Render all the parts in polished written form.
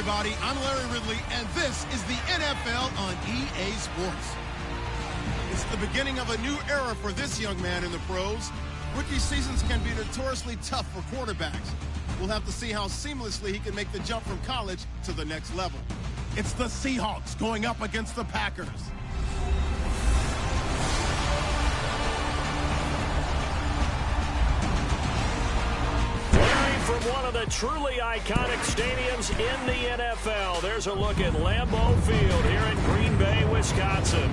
everybody. I'm Larry Ridley, and this is the NFL on EA Sports. It's the beginning of a new era for this young man in the pros. Rookie seasons can be notoriously tough for quarterbacks. We'll have to see how seamlessly he can make the jump from college to the next level. It's the Seahawks going up against the Packers. From one of the truly iconic stadiums in the NFL, there's a look at Lambeau Field here in Green Bay, Wisconsin.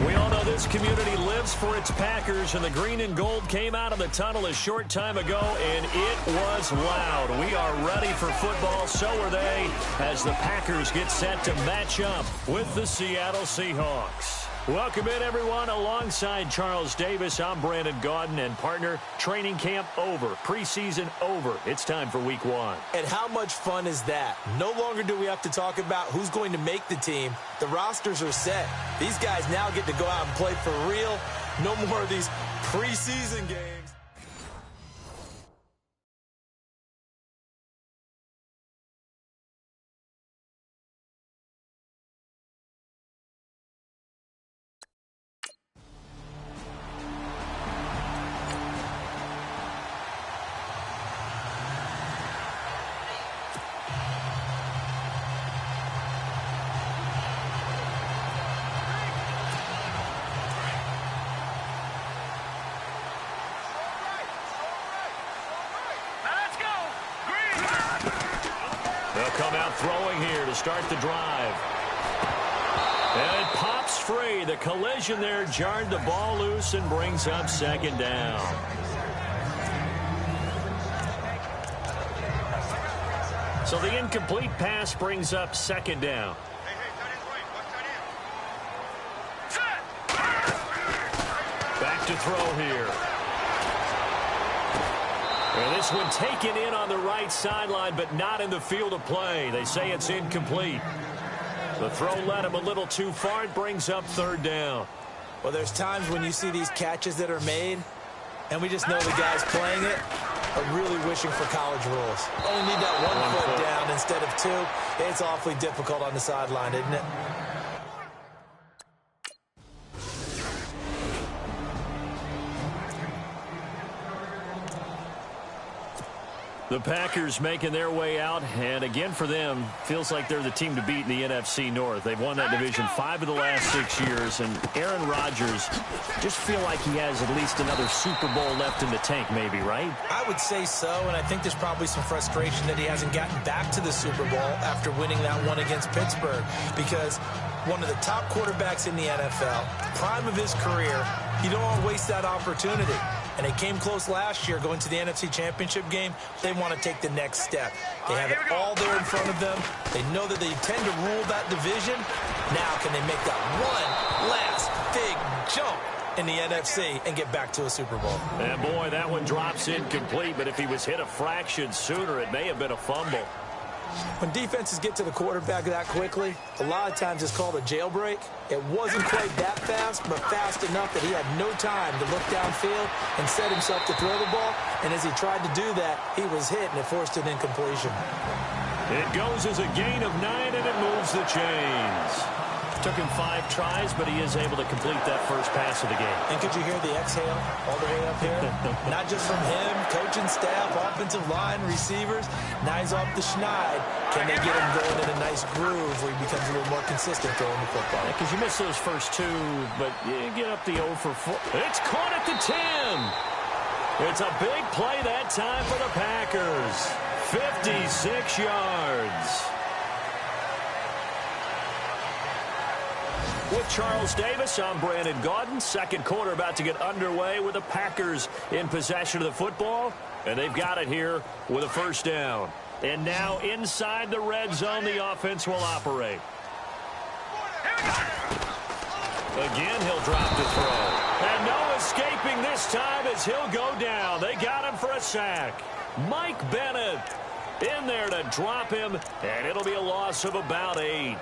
We all know this community lives for its Packers, and the green and gold came out of the tunnel a short time ago, and it was loud. We are ready for football, so are they, as the Packers get set to match up with the Seattle Seahawks. Welcome in, everyone. Alongside Charles Davis, I'm Brandon Gaudin, and partner, training camp over, preseason over. It's time for week one. And how much fun is that? No longer do we have to talk about who's going to make the team. The rosters are set. These guys now get to go out and play for real. No more of these preseason games. Come out throwing here to start the drive. And it pops free. The collision there jarred the ball loose and brings up second down. So the incomplete pass brings up second down. Back to throw here. And this one taken in on the right sideline, but not in the field of play. They say it's incomplete. The throw led him a little too far. It brings up third down. Well, there's times when you see these catches that are made, and we just know the guys playing it are really wishing for college rules. Only need that one foot down instead of two. It's awfully difficult on the sideline, isn't it? The Packers making their way out, and again for them, feels like they're the team to beat in the NFC North. They've won that division 5 of the last 6 years, and Aaron Rodgers just feel like he has at least another Super Bowl left in the tank maybe, right? I would say so, and I think there's probably some frustration that he hasn't gotten back to the Super Bowl after winning that one against Pittsburgh, because one of the top quarterbacks in the NFL, prime of his career, you don't want to waste that opportunity. And they came close last year going to the NFC Championship game. They want to take the next step. They have it all there in front of them. They know that they tend to rule that division. Now can they make that one last big jump in the NFC and get back to a Super Bowl? And boy, that one drops incomplete, but if he was hit a fraction sooner, it may have been a fumble. When defenses get to the quarterback that quickly, a lot of times it's called a jailbreak. It wasn't quite that fast, but fast enough that he had no time to look downfield and set himself to throw the ball. And as he tried to do that, he was hit, and it forced an incompletion. It goes as a gain of 9, and it moves the chains. Took him 5 tries, but he is able to complete that first pass of the game. And could you hear the exhale all the way up here? Not just from him, coaching staff, offensive line, receivers. Now he's off the schneid. Can they get him going in a nice groove where he becomes a little more consistent throwing the football? Because you miss those first 2, but you get up the 0 for 4. It's caught at the 10. It's a big play that time for the Packers. 56 yards. With Charles Davis, I'm Brandon Gaudin. Second quarter about to get underway with the Packers in possession of the football. And they've got it here with a first down. And now inside the red zone, the offense will operate. Again, he'll drop the throw. And no escaping this time as he'll go down. They got him for a sack. Mike Bennett in there to drop him, and it'll be a loss of about 8.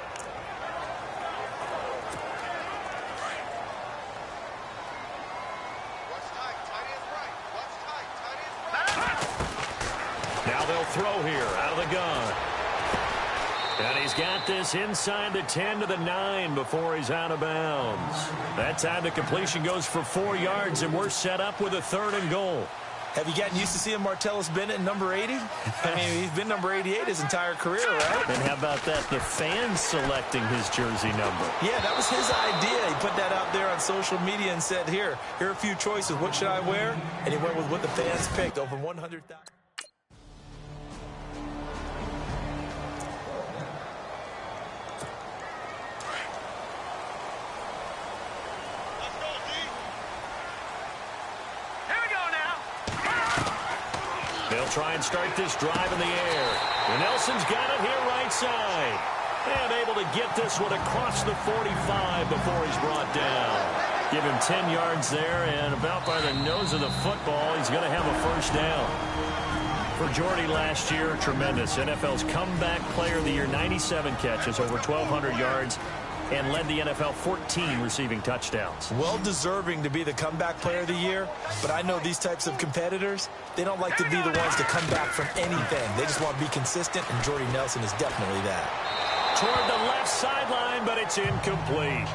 Now they'll throw here out of the gun. And he's got this inside the 10 to the 9 before he's out of bounds. That time the completion goes for 4 yards, and we're set up with a 3rd and goal. Have you gotten used to seeing Martellus Bennett in number 80? I mean, he's been number 88 his entire career, right? And how about that? The fans selecting his jersey number. Yeah, that was his idea. He put that out there on social media and said, here are a few choices. What should I wear? And he went with what the fans picked, over 100,000. They'll try and start this drive in the air. And Nelson's got it here right side. And able to get this one across the 45 before he's brought down. Give him 10 yards there, and about by the nose of the football, he's going to have a 1st down. For Jordy last year, tremendous. NFL's comeback player of the year, 97 catches, over 1,200 yards, and led the NFL 14 receiving touchdowns. Well deserving to be the comeback player of the year, but I know these types of competitors, they don't like to be the ones to come back from anything. They just want to be consistent, and Jordy Nelson is definitely that. Toward the left sideline, but it's incomplete.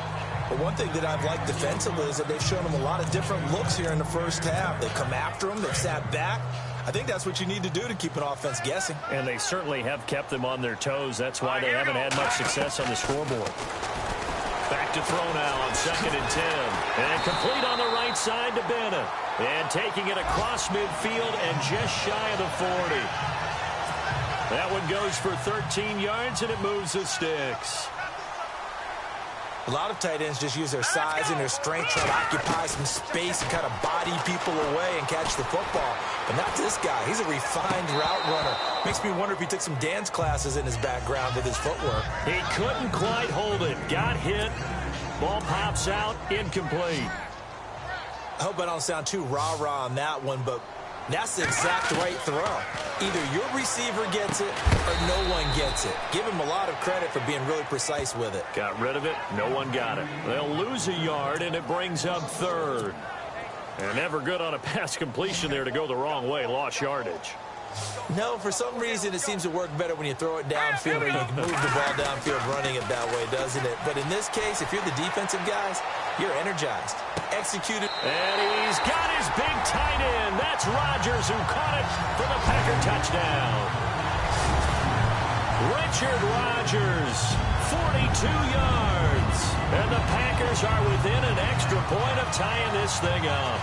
But one thing that I've liked defensively is that they've shown him a lot of different looks here in the first half. They've come after him, they've sat back. I think that's what you need to do to keep an offense guessing. And they certainly have kept them on their toes. That's why they haven't had much success on the scoreboard. Back to throw now on 2nd and 10. And complete on the right side to Bennett. And taking it across midfield and just shy of the 40. That one goes for 13 yards, and it moves the sticks. A lot of tight ends just use their size and their strength, try to occupy some space and kind of body people away and catch the football. But not this guy. He's a refined route runner. Makes me wonder if he took some dance classes in his background with his footwork. He couldn't quite hold it. Got hit. Ball pops out. Incomplete. I hope I don't sound too rah-rah on that one, but that's the exact right throw. Either your receiver gets it or no one gets it. Give him a lot of credit for being really precise with it. Got rid of it. No one got it. They'll lose a yard, and it brings up 3rd. And never good on a pass completion there to go the wrong way. Lost yardage. No, for some reason it seems to work better when you throw it downfield or you can move the ball downfield running it that way, doesn't it? But in this case, if you're the defensive guys, you're energized. Executed. And he's got his big tight end. That's Rodgers who caught it for the Packer touchdown. Richard Rodgers, 42 yards. And the Packers are within an extra point of tying this thing up.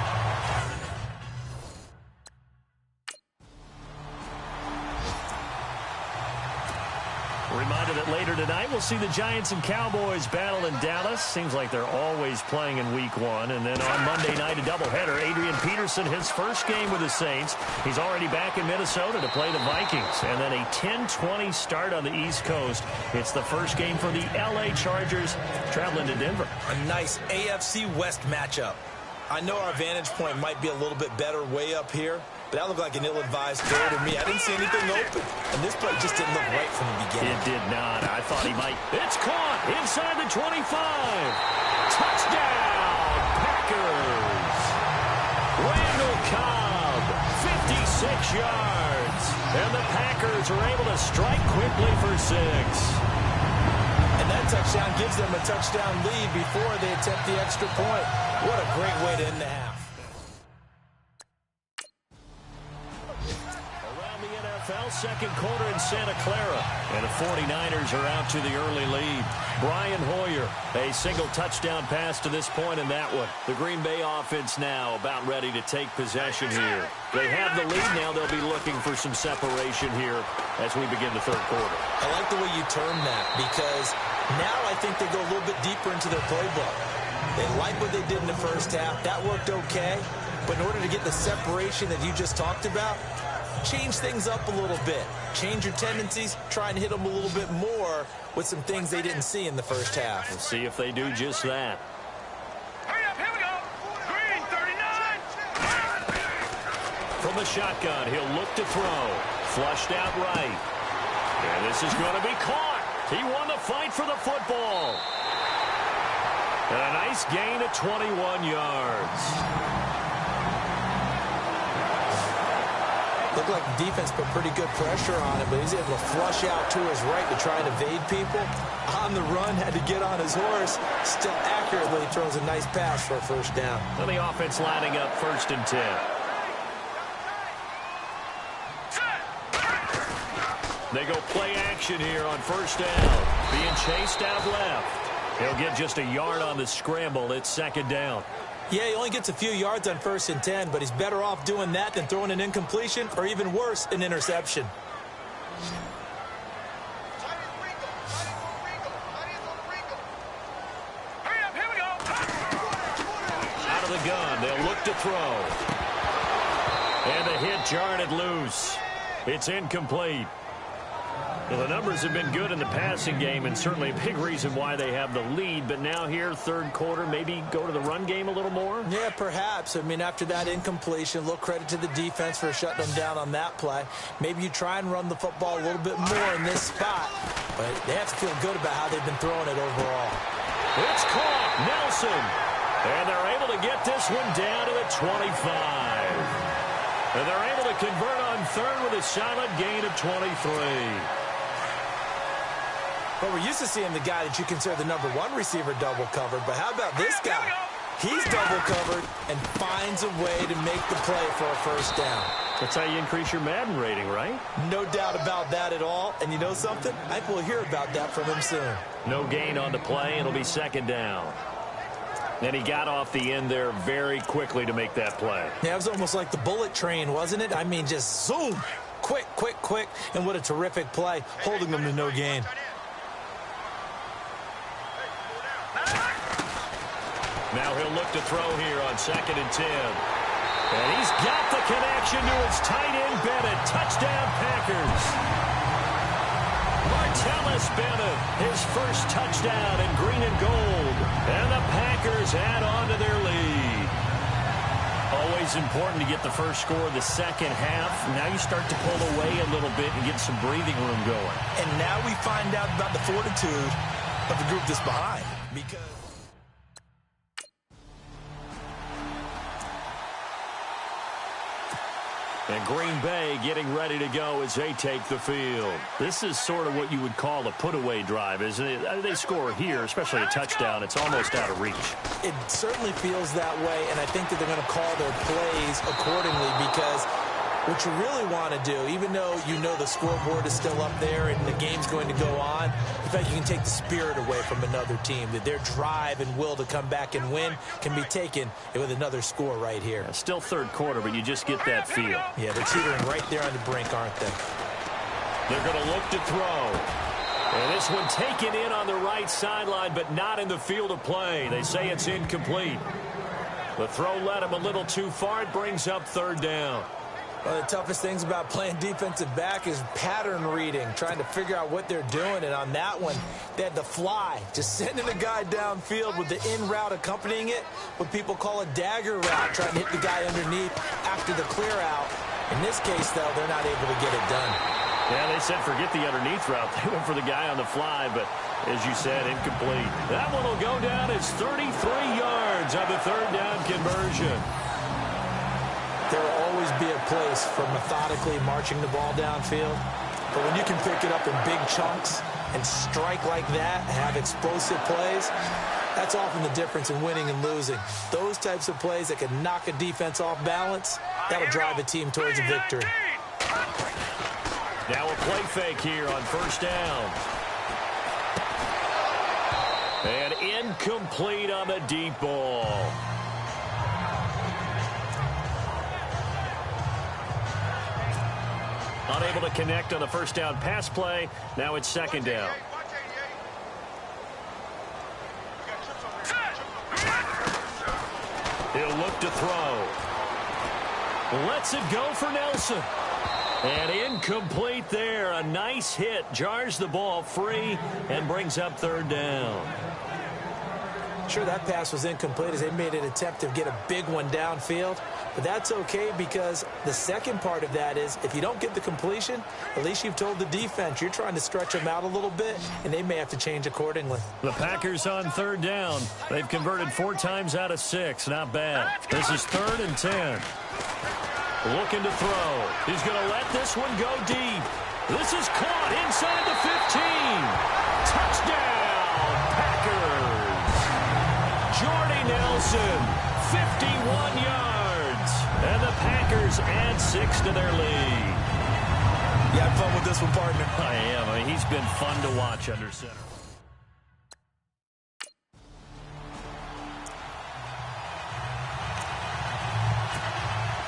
Reminder that later tonight we'll see the Giants and Cowboys battle in Dallas. Seems like they're always playing in week 1. And then on Monday night, a doubleheader. Adrian Peterson, his first game with the Saints. He's already back in Minnesota to play the Vikings. And then a 10-20 start on the East Coast. It's the first game for the L.A. Chargers traveling to Denver. A nice AFC West matchup. I know our vantage point might be a little bit better way up here, but that looked like an ill-advised throw to me. I didn't see anything open, and this play just didn't look right from the beginning. It did not. I thought he might. It's caught inside the 25. Touchdown, Packers. Randall Cobb, 56 yards. And the Packers are able to strike quickly for 6. And that touchdown gives them a touchdown lead before they attempt the extra point. What a great way to end the half. Around the NFL, second quarter in Santa Clara. And the 49ers are out to the early lead. Brian Hoyer, a single touchdown pass to this point in that one. The Green Bay offense now about ready to take possession here. They have the lead now. They'll be looking for some separation here as we begin the third quarter. I like the way you term that because now I think they go a little bit deeper into their playbook. They like what they did in the first half. That worked okay. But in order to get the separation that you just talked about, change things up a little bit. Change your tendencies. Try and hit them a little bit more with some things they didn't see in the first half. We'll see if they do just that. Hurry up, here we go. Green, 39. From the shotgun, he'll look to throw. Flushed out right. And this is going to be caught. He won the fight for the football. And a nice gain of 21 yards. Looked like the defense put pretty good pressure on him, but he's able to flush out to his right to try and evade people. On the run, had to get on his horse. Still accurately throws a nice pass for a first down. So the offense lining up 1st and 10. They go play action here on 1st down. Being chased out left. He'll get just a yard on the scramble. It's 2nd down. Yeah, he only gets a few yards on 1st and 10, but he's better off doing that than throwing an incompletion or even worse, an interception. Out of the gun, they'll look to throw. And the hit jarred it loose. It's incomplete. Well, the numbers have been good in the passing game, and certainly a big reason why they have the lead. But now here, 3rd quarter, maybe go to the run game a little more? Yeah, perhaps. I mean, after that incompletion, a little credit to the defense for shutting them down on that play. Maybe you try and run the football a little bit more in this spot. But they have to feel good about how they've been throwing it overall. It's caught. Nelson. And they're able to get this one down to the 25. And they're able to convert on 3rd with a solid gain of 23. Well, we're used to seeing the guy that you consider the #1 receiver double covered, but how about this guy? He's double covered and finds a way to make the play for a first down. That's how you increase your Madden rating, right? No doubt about that at all. And you know something? I think we'll hear about that from him soon. No gain on the play. It'll be 2nd down. And he got off the end there very quickly to make that play. Yeah, it was almost like the bullet train, wasn't it? I mean, just zoom. Quick, quick, quick. And what a terrific play, holding them to no gain. Now he'll look to throw here on 2nd and 10. And he's got the connection to his tight end, Bennett. Touchdown, Packers. Martellus Bennett, his first touchdown in green and gold. And the Packers add on to their lead. Always important to get the first score of the second half. Now you start to pull away a little bit and get some breathing room going. And now we find out about the fortitude of the group that's behind. Because and Green Bay getting ready to go as they take the field. This is sort of what you would call a put-away drive, isn't it? They score here, especially a touchdown. It's almost out of reach. It certainly feels that way, and I think that they're going to call their plays accordingly because what you really want to do, even though you know the scoreboard is still up there and the game's going to go on, in fact, you can take the spirit away from another team, that their drive and will to come back and win can be taken with another score right here. Still 3rd quarter, but you just get that feel. Yeah, they're teetering right there on the brink, aren't they? They're going to look to throw. And this one taken in on the right sideline, but not in the field of play. They say it's incomplete. The throw led him a little too far. It brings up 3rd down. One of the toughest things about playing defensive back is pattern reading, trying to figure out what they're doing. And on that one, they had the fly, just sending a guy downfield with the in route accompanying it, what people call a dagger route, trying to hit the guy underneath after the clear out. In this case, though, they're not able to get it done. Yeah, they said forget the underneath route. They went for the guy on the fly, but as you said, incomplete. That one will go down as 33 yards on the 3rd down conversion. There will always be a place for methodically marching the ball downfield. But when you can pick it up in big chunks and strike like that, have explosive plays, that's often the difference in winning and losing. Those types of plays that can knock a defense off balance, that'll drive a team towards a victory. Now a play fake here on 1st down. And incomplete on the deep ball. Unable to connect on the 1st down pass play. Now it's 2nd down. He'll look to throw. Lets it go for Nelson. And incomplete there. A nice hit. Jars the ball free and brings up 3rd down. Sure, that pass was incomplete as they made an attempt to get a big one downfield. But that's okay because the second part of that is if you don't get the completion, at least you've told the defense you're trying to stretch them out a little bit, and they may have to change accordingly. The Packers on 3rd down. They've converted 4 times out of 6. Not bad. This is 3rd and 10. looking to throw. He's going to let this one go deep. This is caught inside the 15. Touchdown, Packers. Jordy Nelson, 51 yards. And the Packers add 6 to their lead. You had fun with this one, partner. I am. I mean, he's been fun to watch under center.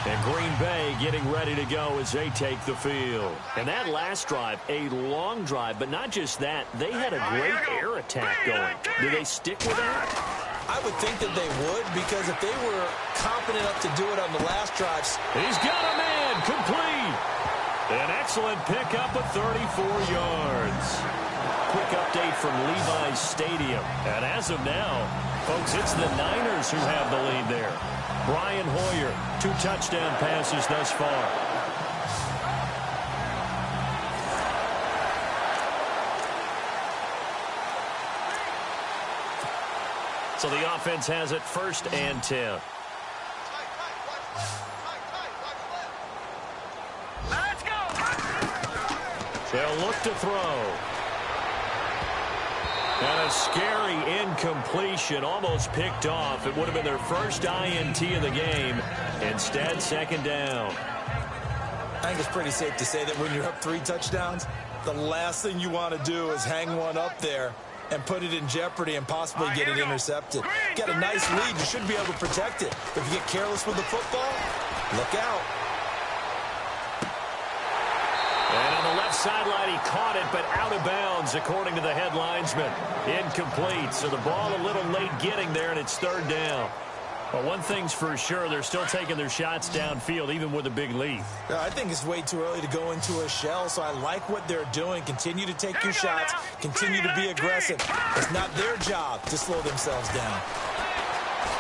And Green Bay getting ready to go as they take the field. And that last drive, a long drive, but not just that. They had a great air attack going. Do they stick with that? I would think that they would, because if they were confident enough to do it on the last drives. He's got a man complete. An excellent pickup of 34 yards. Quick update from Levi's Stadium. And as of now, folks, it's the Niners who have the lead there. Brian Hoyer, 2 touchdown passes thus far. So the offense has it 1st and 10. Let's go. They'll look to throw. And a scary incompletion, almost picked off. It would have been their first INT of the game. Instead, 2nd down. I think it's pretty safe to say that when you're up 3 touchdowns, the last thing you want to do is hang one up there and put it in jeopardy and possibly get it intercepted. Got a nice lead. You should be able to protect it. If you get careless with the football, look out. And on the left sideline, he caught it, but out of bounds, according to the head linesman. Incomplete, so the ball a little late getting there, and it's 3rd down. But one thing's for sure, they're still taking their shots downfield, even with a big lead. I think it's way too early to go into a shell, so I like what they're doing. Continue to take your shots. Continue to be aggressive. It's not their job to slow themselves down.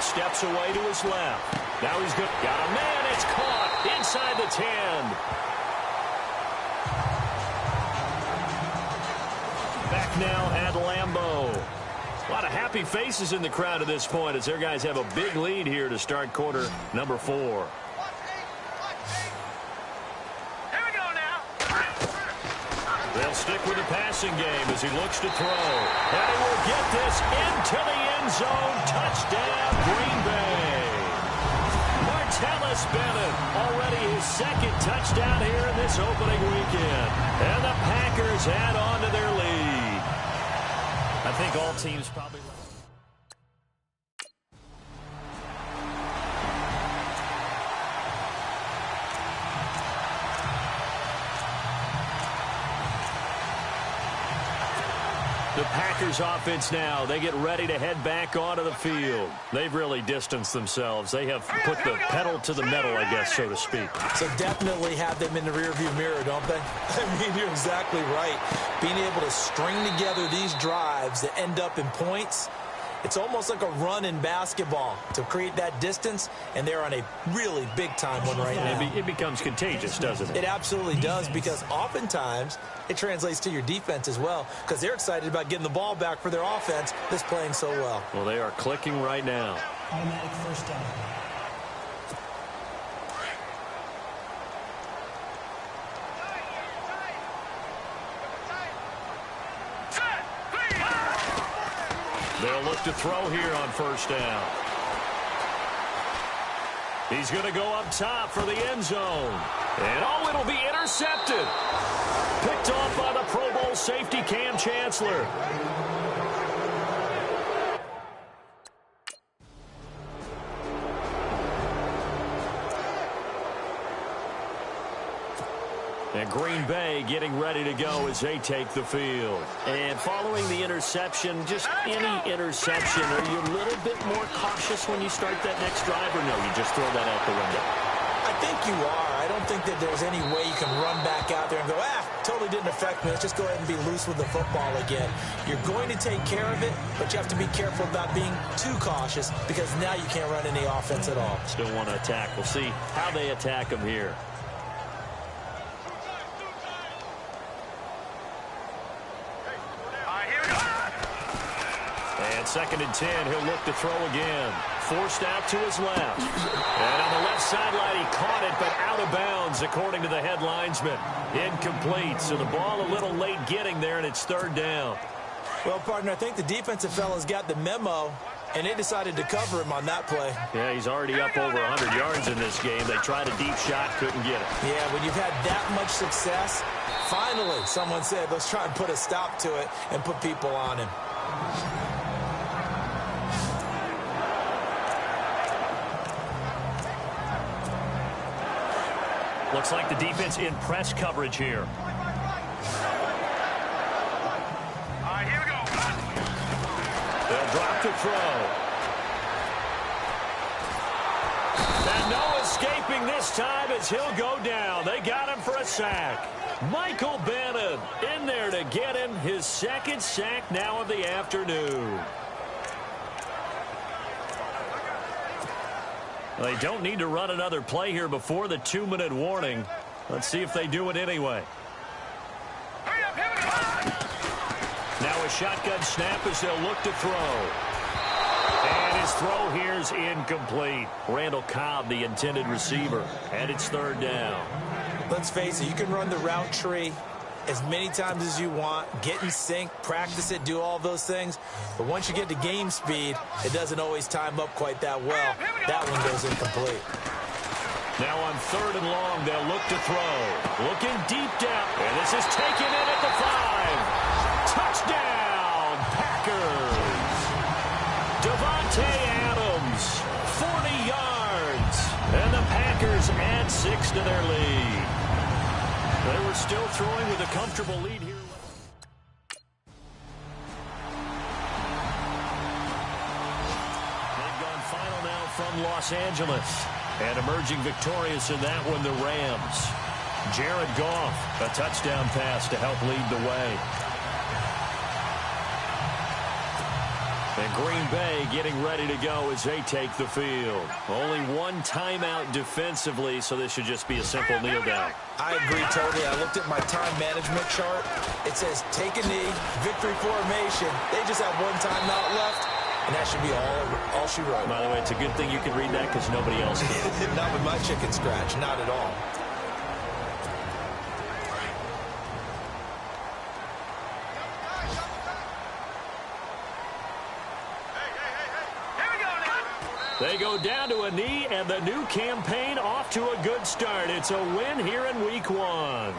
Steps away to his left. Now he's good. Got a man. It's caught inside the 10. Back now at Lambeau. A lot of happy faces in the crowd at this point as their guys have a big lead here to start quarter number 4. Here we go now. They'll stick with the passing game as he looks to throw. And he will get this into the end zone. Touchdown, Green Bay. Martellus Bennett, already his 2nd touchdown here in this opening weekend. And the Packers add on to their lead. I think all teams probably... The Packers offense now, they get ready to head back onto the field. They've really distanced themselves. They have put the pedal to the metal, I guess, so to speak. So definitely have them in the rearview mirror, don't they? I mean, you're exactly right. Being able to string together these drives that end up in points, it's almost like a run in basketball to create that distance, and they're on a really big-time one right now. It becomes contagious, doesn't it? It absolutely does, because oftentimes it translates to your defense as well, because they're excited about getting the ball back for their offense that's playing so well. Well, they are clicking right now. Automatic 1st down. They'll look to throw here on 1st down. He's going to go up top for the end zone. And oh, it'll be intercepted. Picked off by the Pro Bowl safety Cam Chancellor. And Green Bay getting ready to go as they take the field. And following the interception, just any interception, are you a little bit more cautious when you start that next drive, or no, you just throw that out the window? I think you are. I don't think that there's any way you can run back out there and go, totally didn't affect me. Let's just go ahead and be loose with the football again. You're going to take care of it, but you have to be careful about being too cautious, because now you can't run any offense at all. Still want to attack. We'll see how they attack them here. And On 2nd and 10, he'll look to throw again. Forced out to his left. And on the left sideline, he caught it, but out of bounds, according to the head linesman. Incomplete, so the ball a little late getting there, and it's 3rd down. Well, partner, I think the defensive fellas got the memo, and they decided to cover him on that play. Yeah, he's already up over 100 yards in this game. They tried a deep shot, couldn't get it. Yeah, when you've had that much success, finally, someone said, let's try and put a stop to it and put people on him. Looks like the defense in press coverage here. All right, here we go. They'll drop to throw. And no escaping this time as he'll go down. They got him for a sack. Michael Bannon in there to get him his 2nd sack now of the afternoon. They don't need to run another play here before the 2-minute warning. Let's see if they do it anyway. Hurry up, here we go. Now a shotgun snap as they'll look to throw. And his throw here's incomplete. Randall Cobb, the intended receiver, and it's 3rd down. Let's face it, you can run the route tree as many times as you want, get in sync, practice it, do all those things. But once you get to game speed, it doesn't always time up quite that well. That one goes incomplete. Now on 3rd and long, they'll look to throw. Looking deep down. And this is taken in at the 5. Touchdown, Packers. Devontae Adams, 40 yards. And the Packers add 6 to their lead. They were still throwing with a comfortable lead here. They've gone final now from Los Angeles. And emerging victorious in that one, the Rams. Jared Goff, a touchdown pass to help lead the way. And Green Bay getting ready to go as they take the field. Only one timeout defensively, so this should just be a simple kneel down. I agree totally. I looked at my time management chart. It says take a knee, victory formation. They just have one timeout left, and that should be all she wrote. By the way, it's a good thing you can read that because nobody else can. Not with my chicken scratch, not at all. They go down to a knee, and the new campaign off to a good start. It's a win here in Week 1.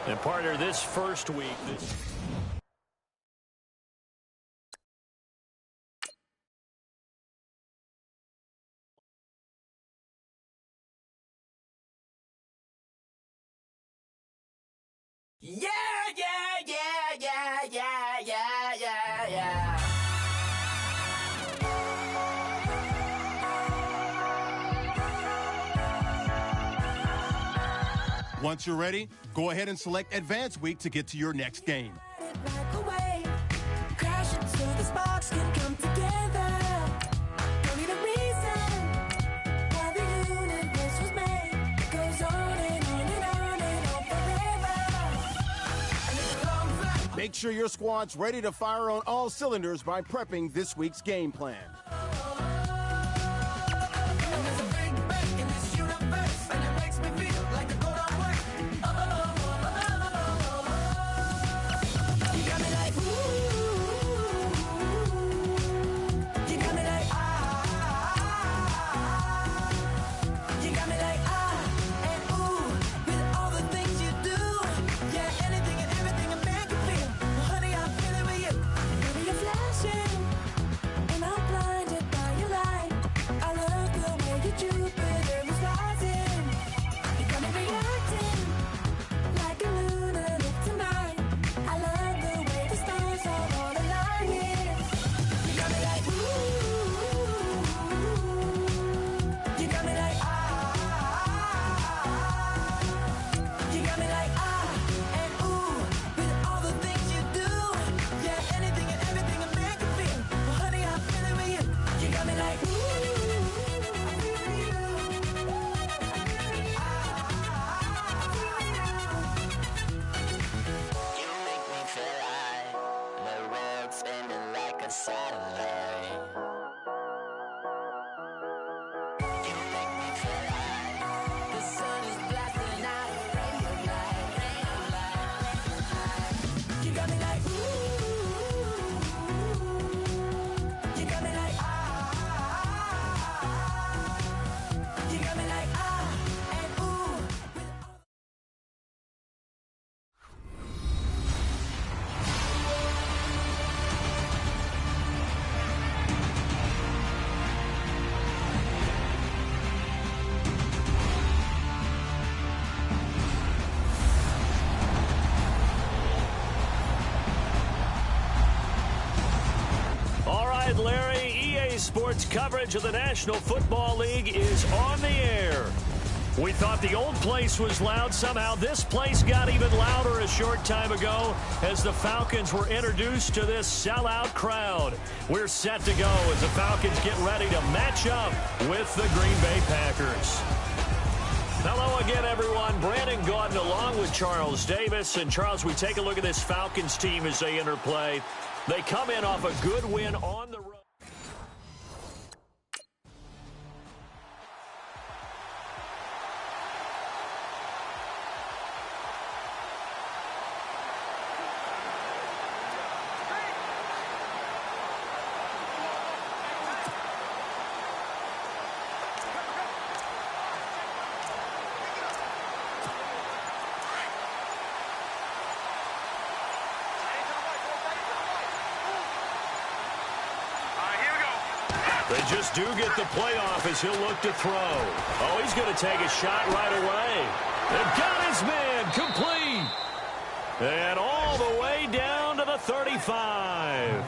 And partner, this first week... Yeah, yeah, yeah, yeah, yeah, yeah, yeah, yeah. Once you're ready, go ahead and select Advance Week to get to your next game. Make sure your squad's ready to fire on all cylinders by prepping this week's game plan. And I'm blind. right, Larry. EA Sports coverage of the National Football League is on the air. We thought the old place was loud. Somehow this place got even louder a short time ago as the Falcons were introduced to this sellout crowd. We're set to go as the Falcons get ready to match up with the Green Bay Packers. Hello again, everyone. Brandon Gordon along with Charles Davis. And, Charles, we take a look at this Falcons team as they enter play. They come in off a good win on the road. They just do get the playoff as he'll look to throw. Oh, he's going to take a shot right away. They've got his man complete. And all the way down to the 35.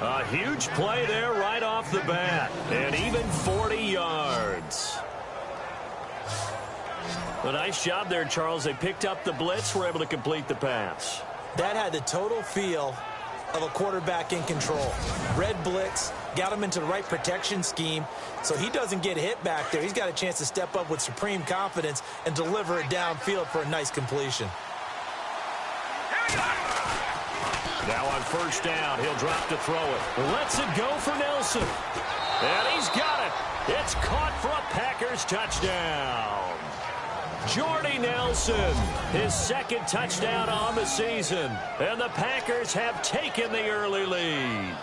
A huge play there right off the bat. And even 40 yards. A nice job there, Charles. They picked up the blitz, were able to complete the pass. That had the total feel of a quarterback in control. Red blitz, got him into the right protection scheme, so he doesn't get hit back there. He's got a chance to step up with supreme confidence and deliver it downfield for a nice completion. Now on first down, he'll drop to throw it. Lets it go for Nelson. And he's got it. It's caught for a Packers touchdown. Jordy Nelson, his second touchdown on the season. And the Packers have taken the early lead.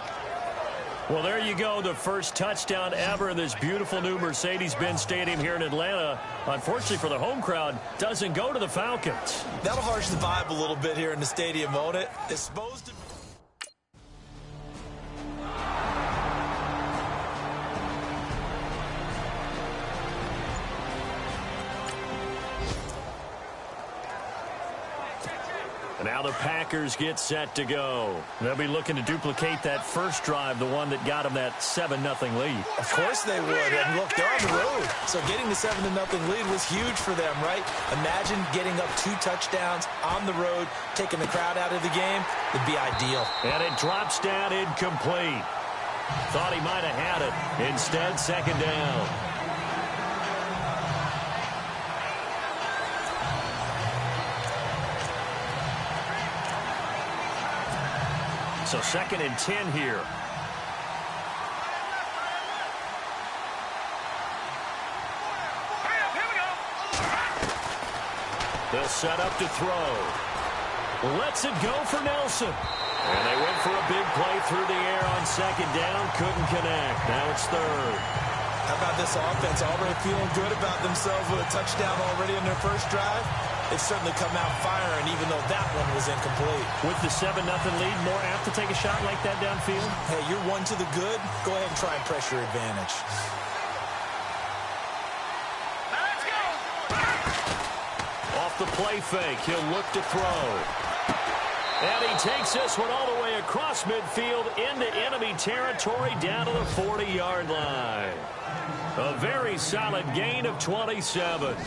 Well, there you go, the first touchdown ever in this beautiful new Mercedes-Benz Stadium here in Atlanta. Unfortunately for the home crowd, doesn't go to the Falcons. That'll harsh the vibe a little bit here in the stadium, won't it? It's supposed to... Now the Packers get set to go. They'll be looking to duplicate that first drive, the one that got them that 7-0 lead. Of course they would. And look, they're on the road. So getting the 7-0 lead was huge for them, right? Imagine getting up 2 touchdowns on the road, taking the crowd out of the game. It'd be ideal. And it drops down incomplete. Thought he might have had it. Instead, second down. So 2nd and 10 here. They'll set up to throw. Lets it go for Nelson. And they went for a big play through the air on second down. Couldn't connect. Now it's 3rd. How about this offense? Already feeling good about themselves with a touchdown already in their first drive. They've certainly come out firing, even though that one was incomplete. With the 7-0 lead, more apt to take a shot like that downfield? Hey, you're one to the good. Go ahead and try and press your advantage. Let's go! Off the play fake, he'll look to throw. And he takes this one all the way across midfield into enemy territory down to the 40-yard line. A very solid gain of 27.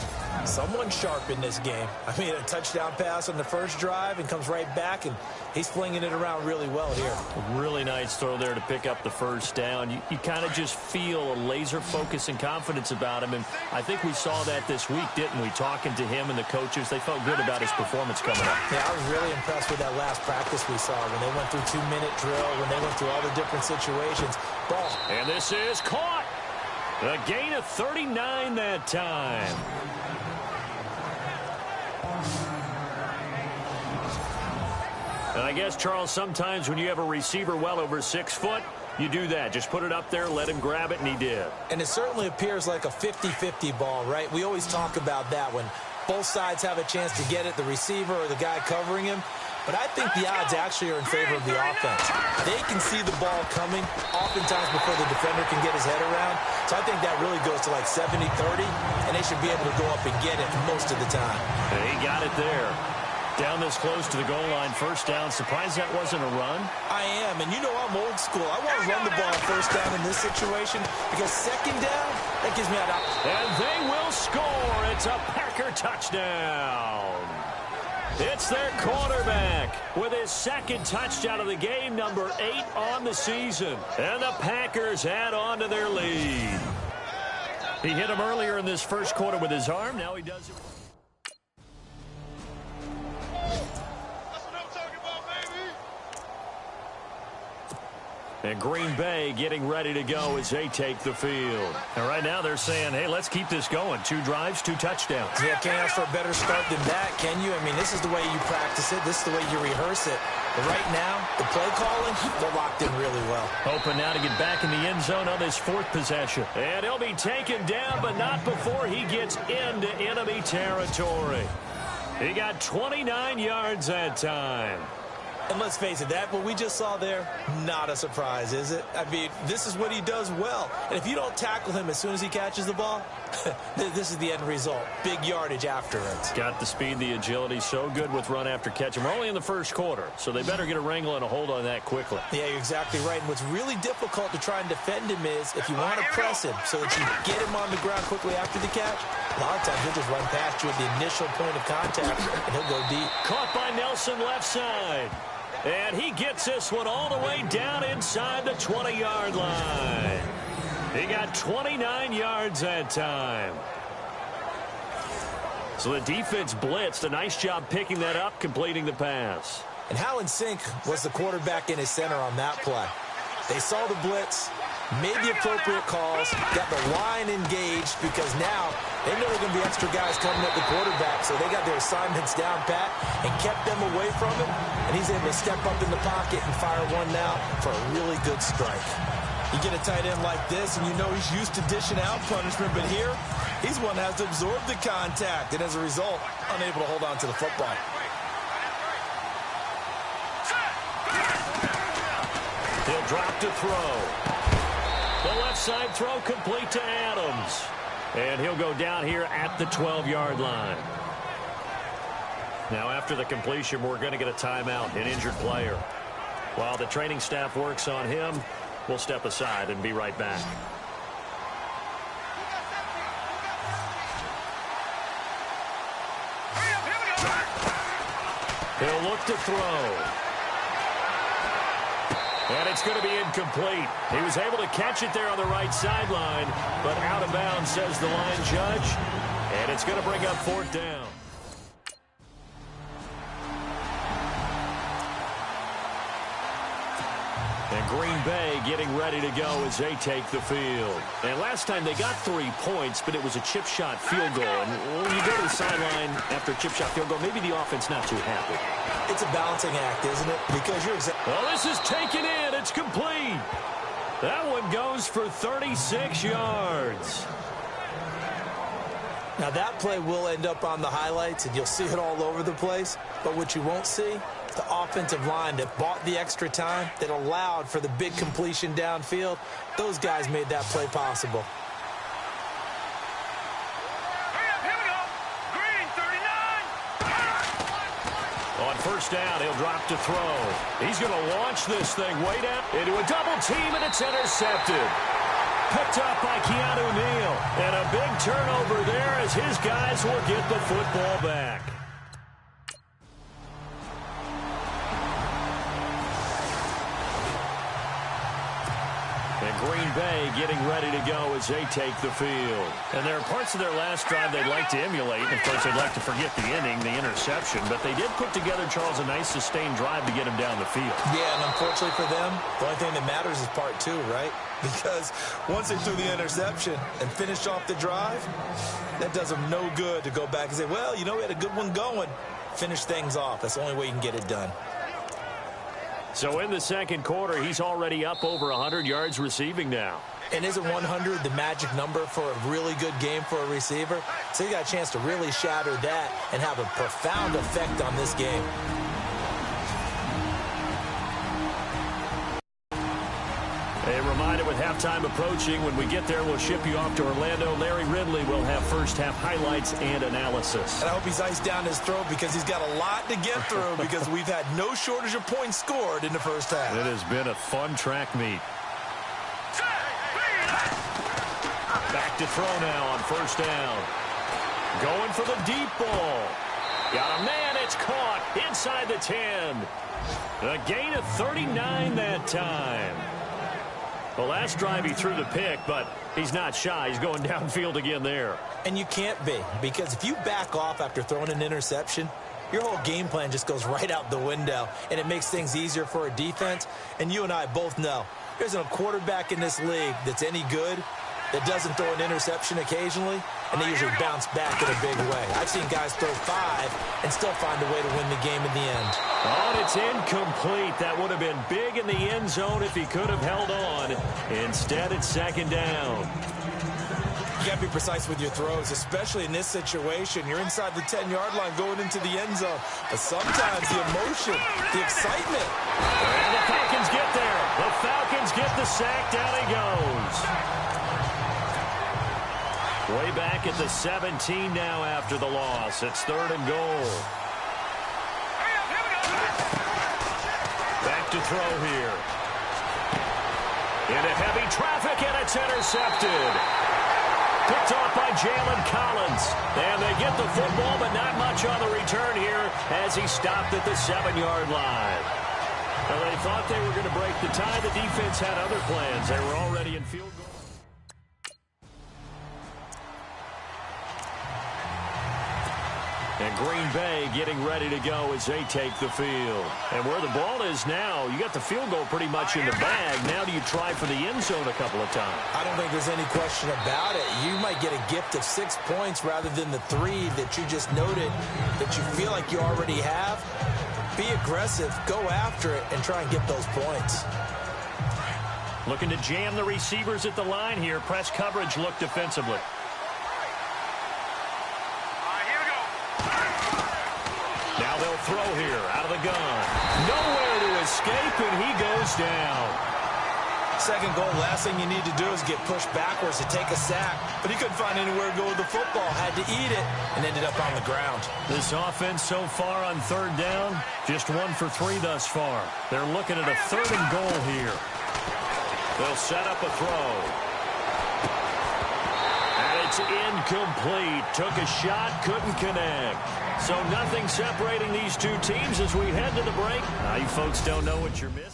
Someone sharp in this game. I mean, a touchdown pass on the first drive and comes right back, and he's flinging it around really well here. A really nice throw there to pick up the first down. You kind of just feel a laser focus and confidence about him, and I think we saw that this week, didn't we? Talking to him and the coaches, they felt good about his performance coming up. Yeah, I was really impressed with that last practice we saw when they went through 2-minute drill, when they went through all the different situations. Ball. And this is caught. A gain of 39 that time. And I guess, Charles, sometimes when you have a receiver well over 6 foot, you do that. Just put it up there, let him grab it, and he did. And it certainly appears like a 50-50 ball, right? We always talk about that when both sides have a chance to get it, the receiver or the guy covering him. But I think the odds actually are in favor of the offense. They can see the ball coming oftentimes before the defender can get his head around. So I think that really goes to like 70-30, and they should be able to go up and get it most of the time. And he got it there. Down this close to the goal line, first down. Surprised that wasn't a run? I am, and you know I'm old school. I want to run the ball first down in this situation because second down, that gives me that option. And they will score. It's a Packer touchdown. It's their quarterback with his second touchdown of the game, number 8 on the season. And the Packers add on to their lead. He hit him earlier in this first quarter with his arm. Now he does it. And Green Bay getting ready to go as they take the field. And right now they're saying, hey, let's keep this going. 2 drives, 2 touchdowns. Yeah, can't ask for a better start than that, can you? I mean, this is the way you practice it. This is the way you rehearse it. But right now, the play calling, they're locked in really well. Hoping now to get back in the end zone on this 4th possession. And he'll be taken down, but not before he gets into enemy territory. He got 29 yards that time. And let's face it, that what we just saw there, not a surprise, is it? I mean, this is what he does well. And if you don't tackle him as soon as he catches the ball, this is the end result. Big yardage afterwards. Got the speed, the agility, so good with run after catch. And we're only in the first quarter, so they better get a wrangle and a hold on that quickly. Yeah, you're exactly right. And what's really difficult to try and defend him is if you want to press him so that you get him on the ground quickly after the catch, a lot of times he'll just run past you at the initial point of contact, and he'll go deep. Caught by Nelson left side. And he gets this one all the way down inside the 20-yard line. He got 29 yards that time. So the defense blitzed. A nice job picking that up, completing the pass. And how in sync was the quarterback in his center on that play? They saw the blitz, made the appropriate calls, got the line engaged because now they know there are going to be extra guys coming at the quarterback, so they got their assignments down pat and kept them away from him, and he's able to step up in the pocket and fire one now for a really good strike. You get a tight end like this, and you know he's used to dishing out punishment, but here, he's one that has to absorb the contact, and as a result, unable to hold on to the football. He'll drop to throw. The left side throw complete to Adams. And he'll go down here at the 12-yard line. Now after the completion, we're going to get a timeout, an injured player. While the training staff works on him, we'll step aside and be right back. He'll look to throw. And it's going to be incomplete. He was able to catch it there on the right sideline, but out of bounds, says the line judge. And it's going to bring up 4th down. And Green Bay getting ready to go as they take the field. And last time they got 3 points, but it was a chip shot field goal. And when you go to the sideline after a chip shot field goal, maybe the offense not too happy. It's a balancing act, isn't it? Because you're exactly... Well, this is taken in. It's complete. That one goes for 36 yards. Now, that play will end up on the highlights, and you'll see it all over the place. But what you won't see, the offensive line that bought the extra time, that allowed for the big completion downfield, those guys made that play possible. On first down, he'll drop to throw. He's going to launch this thing way down into a double team, and it's intercepted. Picked up by Keanu Neal. And a big turnover there as his guys will get the football back. And Green Bay getting ready to go as they take the field. And there are parts of their last drive they'd like to emulate. And of course, they'd like to forget the ending, the interception. But they did put together, Charles, a nice sustained drive to get him down the field. Yeah, and unfortunately for them, the only thing that matters is part 2, right? Because once they threw the interception and finished off the drive, that does them no good to go back and say, well, you know, we had a good one going. Finish things off. That's the only way you can get it done. So in the second quarter, he's already up over 100 yards receiving now. And isn't 100 the magic number for a really good game for a receiver? So you got a chance to really shatter that and have a profound effect on this game. A reminder with halftime approaching, when we get there, we'll ship you off to Orlando. Larry Ridley will have first-half highlights and analysis. And I hope he's iced down his throat because he's got a lot to get through because we've had no shortage of points scored in the first half. It has been a fun track meet. Back to throw now on first down. Going for the deep ball. Got a man, it's caught inside the 10. A gain of 39 that time. The last drive he threw the pick, but he's not shy. He's going downfield again there. And you can't be, because if you back off after throwing an interception, your whole game plan just goes right out the window, and it makes things easier for a defense. And you and I both know there's a quarterback in this league that's any good that doesn't throw an interception occasionally, and they usually bounce back in a big way. I've seen guys throw 5 and still find a way to win the game in the end. Oh, and it's incomplete. That would have been big in the end zone if he could have held on. Instead, it's second down. You got to be precise with your throws, especially in this situation. You're inside the 10-yard line going into the end zone. But sometimes the emotion, the excitement. And the Falcons get there. The Falcons get the sack. Down he goes. Way back at the 17 now after the loss. It's 3rd and goal. Back to throw here. Into heavy traffic, and it's intercepted. Picked off by Jalen Collins. And they get the football, but not much on the return here as he stopped at the 7-yard line. Well, they thought they were going to break the tie. The defense had other plans. They were already in field goal. And Green Bay getting ready to go as they take the field. And where the ball is now, you got the field goal pretty much in the bag. Now do you try for the end zone a couple of times? I don't think there's any question about it. You might get a gift of 6 points rather than the 3 that you just noted that you feel like you already have. Be aggressive, go after it, and try and get those points. Looking to jam the receivers at the line here. Press coverage look defensively. Now they'll throw here out of the gun. Nowhere to escape, and he goes down. Second goal, last thing you need to do is get pushed backwards to take a sack. But he couldn't find anywhere to go with the football. Had to eat it and ended up on the ground. This offense so far on 3rd down, just 1 for 3 thus far. They're looking at a 3rd and goal here. They'll set up a throw. And it's incomplete. Took a shot, couldn't connect. So nothing separating these two teams as we head to the break. Now you folks don't know what you're missing.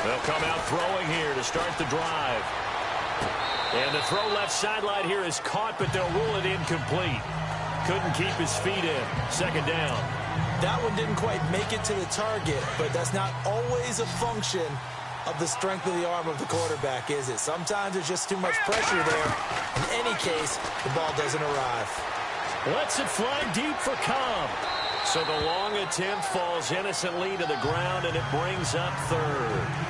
They'll come out throwing here to start the drive. And the throw left sideline here is caught, but they'll rule it incomplete. Couldn't keep his feet in. Second down. That one didn't quite make it to the target, but that's not always a function of the strength of the arm of the quarterback, is it? Sometimes there's just too much pressure there. In any case, the ball doesn't arrive. Lets it fly deep for Cobb. So the long attempt falls innocently to the ground, and it brings up 3rd.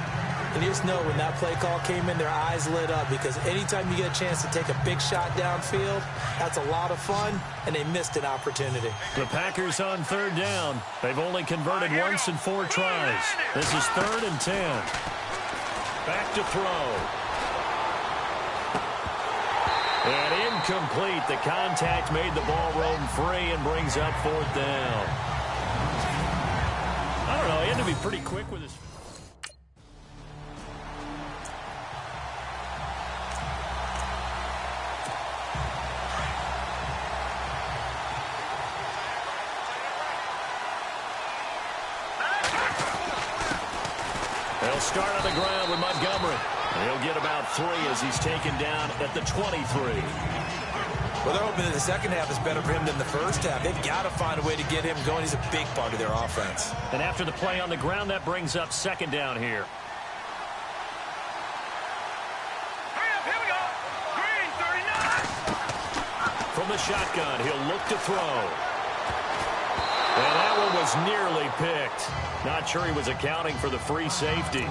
And you just know when that play call came in, their eyes lit up because anytime you get a chance to take a big shot downfield, that's a lot of fun, and they missed an opportunity. The Packers on 3rd down. They've only converted once in 4 tries. This is 3rd and 10. Back to throw. And incomplete. The contact made the ball roam free and brings up 4th down. I don't know. He had to be pretty quick with his... They'll start on the ground with Montgomery. And he'll get about 3 as he's taken down at the 23. Well, they're hoping that the second half is better for him than the first half. They've got to find a way to get him going. He's a big part of their offense. And after the play on the ground, that brings up 2nd down here. Hurry up, here we go. Green, 39. From the shotgun, he'll look to throw. And that one was nearly picked. Not sure he was accounting for the free safety.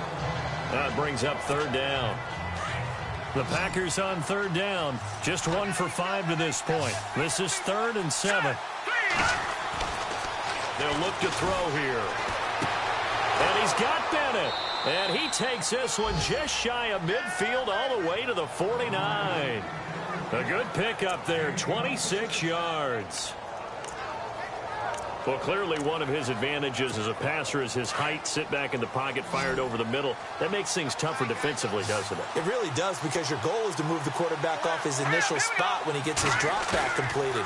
That brings up third down. The Packers on third down. Just 1 for 5 to this point. This is 3rd and 7. They'll look to throw here. And he's got Bennett. And he takes this one just shy of midfield all the way to the 49. A good pickup there, 26 yards. Well, clearly one of his advantages as a passer is his height. Sit back in the pocket, fired over the middle. That makes things tougher defensively, doesn't it? It really does, because your goal is to move the quarterback off his initial spot when he gets his drop back completed.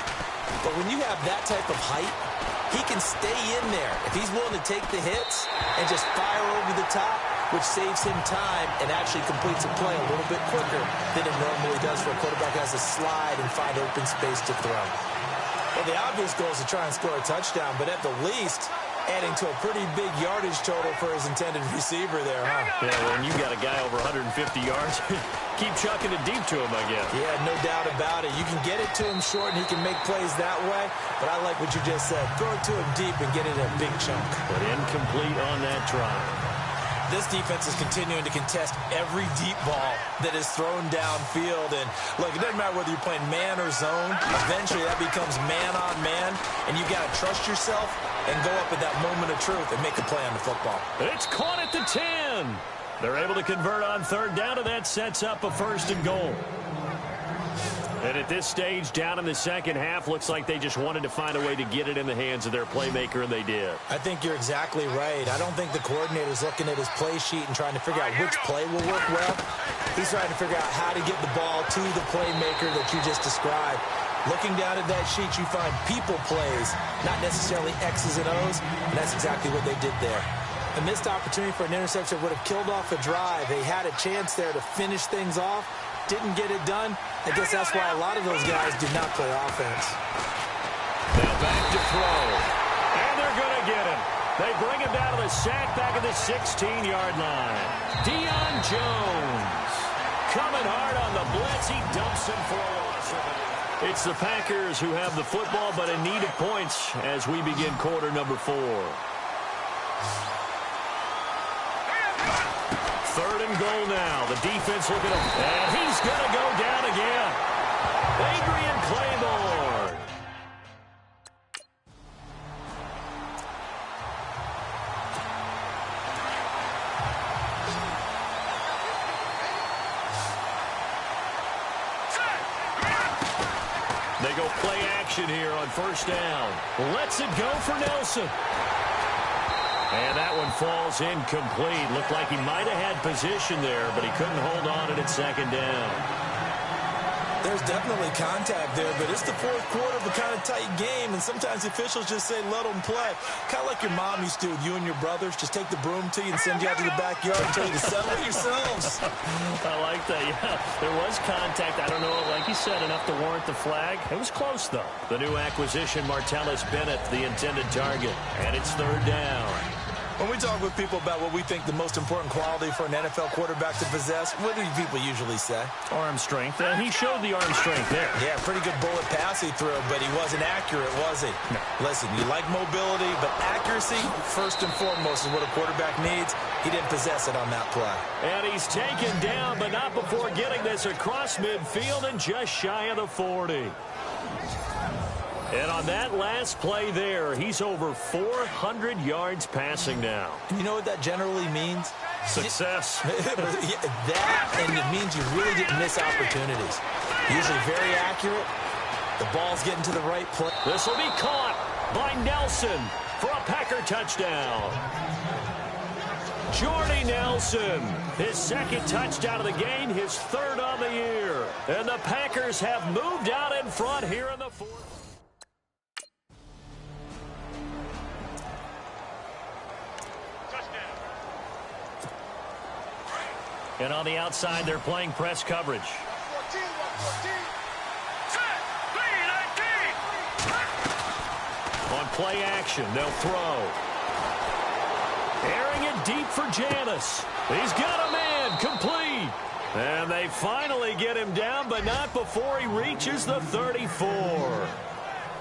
But when you have that type of height, he can stay in there if he's willing to take the hits and just fire over the top, which saves him time and actually completes a play a little bit quicker than it normally does for a quarterback who has to slide and find open space to throw. Well, the obvious goal is to try and score a touchdown, but at the least, adding to a pretty big yardage total for his intended receiver there, huh? Yeah, when you got a guy over 150 yards, keep chucking it deep to him, I guess. Yeah, no doubt about it. You can get it to him short, and he can make plays that way, but I like what you just said. Throw it to him deep and get it in a big chunk. But incomplete on that try. This defense is continuing to contest every deep ball that is thrown downfield. And, look, it doesn't matter whether you're playing man or zone. Eventually, that becomes man-on-man, and you've got to trust yourself and go up at that moment of truth and make a play on the football. It's caught at the 10. They're able to convert on third down, and that sets up a 1st and goal. And at this stage, down in the second half, looks like they just wanted to find a way to get it in the hands of their playmaker, and they did. I think you're exactly right. I don't think the coordinator's looking at his play sheet and trying to figure out which play will work well. He's trying to figure out how to get the ball to the playmaker that you just described. Looking down at that sheet, you find people plays, not necessarily X's and O's, and that's exactly what they did there. A missed opportunity for an interception would have killed off a drive. They had a chance there to finish things off. Didn't get it done. I guess that's why a lot of those guys do not play offense. Now back to throw. And they're going to get him. They bring him down to the sack back at the 16-yard line. Deion Jones coming hard on the blitz. He dumps him for a loss. It's the Packers who have the football, but in need of points as we begin quarter number 4. 3rd and goal now. The defense looking at him. And he's going to go down again. Adrian Claiborne. They go play action here on 1st down. Lets it go for Nelson. And that one falls incomplete. Looked like he might have had position there, but he couldn't hold on at 2nd down. There's definitely contact there, but it's the 4th quarter of a kind of tight game, and sometimes the officials just say, let them play. Kind of like your mom used to with you and your brothers. Just take the broom to you and send you out to the backyard and tell you to settle it yourselves. I like that, yeah. There was contact. I don't know, like you said, enough to warrant the flag. It was close, though. The new acquisition, Martellus Bennett, the intended target, and it's 3rd down. When we talk with people about what we think the most important quality for an NFL quarterback to possess, what do people usually say? Arm strength. He showed the arm strength there. Yeah, pretty good bullet pass he threw, but he wasn't accurate, was he? No. Listen, you like mobility, but accuracy, first and foremost, is what a quarterback needs. He didn't possess it on that play. And he's taken down, but not before getting this across midfield and just shy of the 40. And on that last play there, he's over 400 yards passing now. And you know what that generally means? Success. That, and it means you really didn't miss opportunities. Usually very accurate. The ball's getting to the right place. This will be caught by Nelson for a Packer touchdown. Jordy Nelson, his 2nd touchdown of the game, his 3rd on the year. And the Packers have moved out in front here in the 4th. And on the outside, they're playing press coverage. 114. On play action, they'll throw. Airing it deep for Janis. He's got a man, complete. And they finally get him down, but not before he reaches the 34.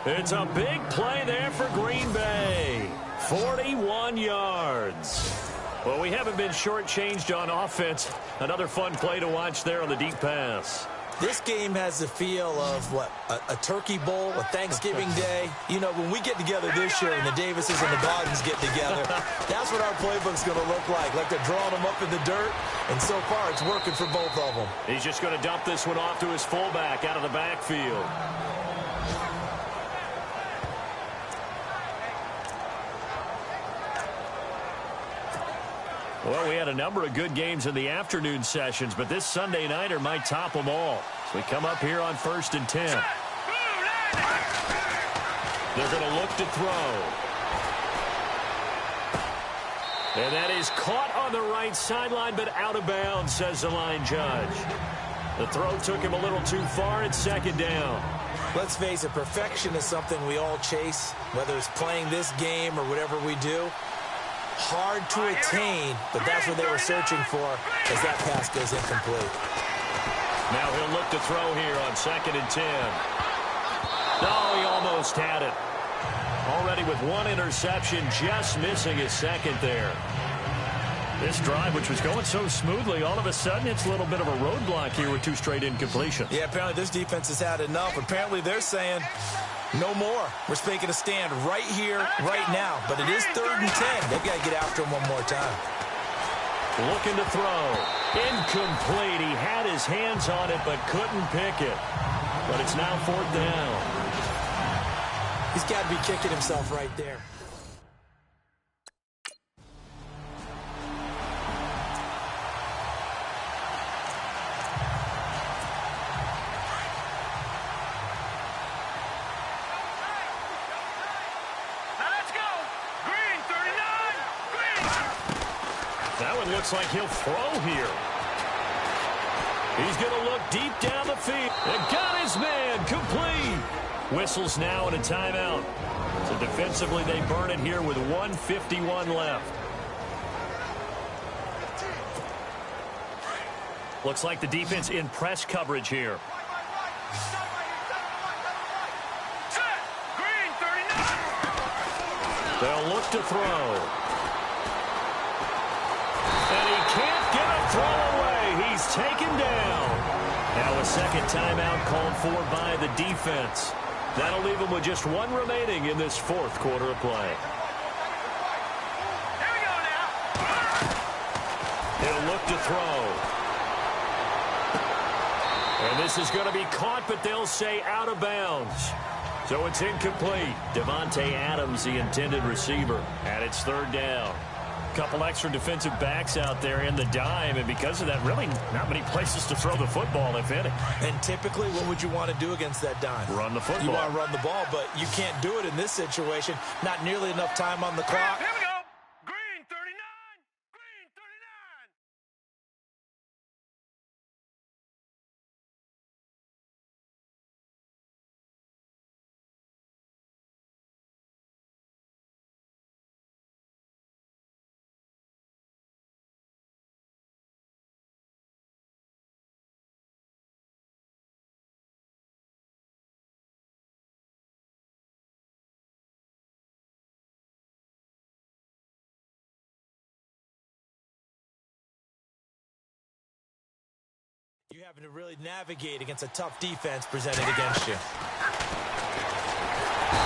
It's a big play there for Green Bay. 41 yards. Well, we haven't been shortchanged on offense. Another fun play to watch there on the deep pass. This game has the feel of, what, a turkey bowl, a Thanksgiving day. You know, when we get together this year and the Davises and the Gardens get together, that's what our playbook's going to look like. Like they're drawing them up in the dirt, and so far it's working for both of them. He's just going to dump this one off to his fullback out of the backfield. Well, we had a number of good games in the afternoon sessions, but this Sunday nighter might top them all. So we come up here on 1st and 10. They're going to look to throw. And that is caught on the right sideline, but out of bounds, says the line judge. The throw took him a little too far. It's 2nd down. Let's face it, perfection is something we all chase, whether it's playing this game or whatever we do. Hard to attain, but that's what they were searching for as that pass goes incomplete. Now he'll look to throw here on 2nd and 10. Oh, he almost had it. Already with one interception, just missing his second there. This drive, which was going so smoothly, all of a sudden it's a little bit of a roadblock here with 2 straight incompletions. Yeah, apparently this defense has had enough. Apparently they're saying no more. We're making a stand right here, right now. But it is 3rd and 10. They've got to get after him one more time. Looking to throw. Incomplete. He had his hands on it but couldn't pick it. But it's now 4th down. He's got to be kicking himself right there. Looks like he'll throw here. He's going to look deep down the field. And got his man complete. Whistles now and a timeout. So defensively they burn it here with 1:51 left. Looks like the defense in press coverage here. They'll look to throw. And he can't get a throw away. He's taken down. Now a second timeout called for by the defense. That'll leave him with just one remaining in this 4th quarter of play. Here we go now. He'll look to throw. And this is going to be caught, but they'll say out of bounds. So it's incomplete. Devontae Adams, the intended receiver. And it's 3rd down. Couple extra defensive backs out there in the dime, and because of that, really not many places to throw the football, if any. And typically, what would you want to do against that dime? Run the football. You want to run the ball, but you can't do it in this situation. Not nearly enough time on the clock. Here we go. Green 39. Green 39. You're having to really navigate against a tough defense presented against you.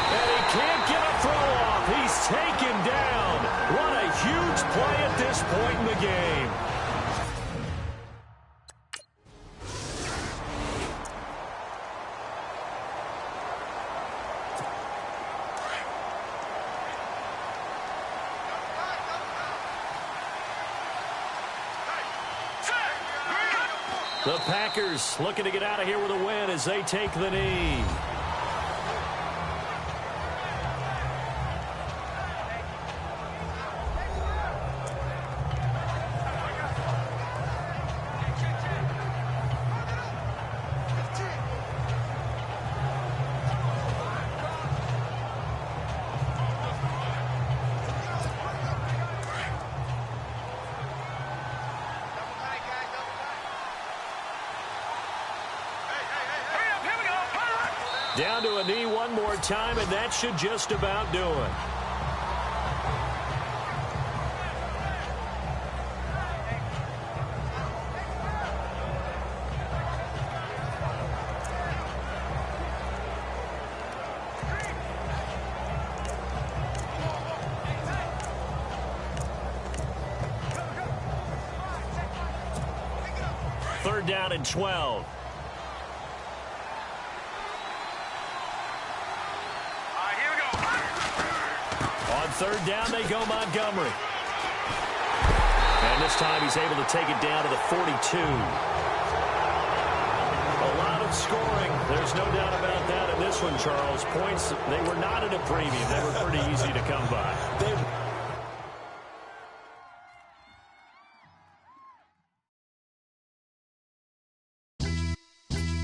And he can't get a throw off. He's taken down. What a huge play at this point in the game. The Packers looking to get out of here with a win as they take the knee. Down to a knee one more time, and that should just about do it. 3rd down and 12. Here we go. On 3rd down, they go Montgomery. And this time he's able to take it down to the 42. A lot of scoring. There's no doubt about that in this one, Charles. Points, they were not at a premium. They were pretty easy to come by.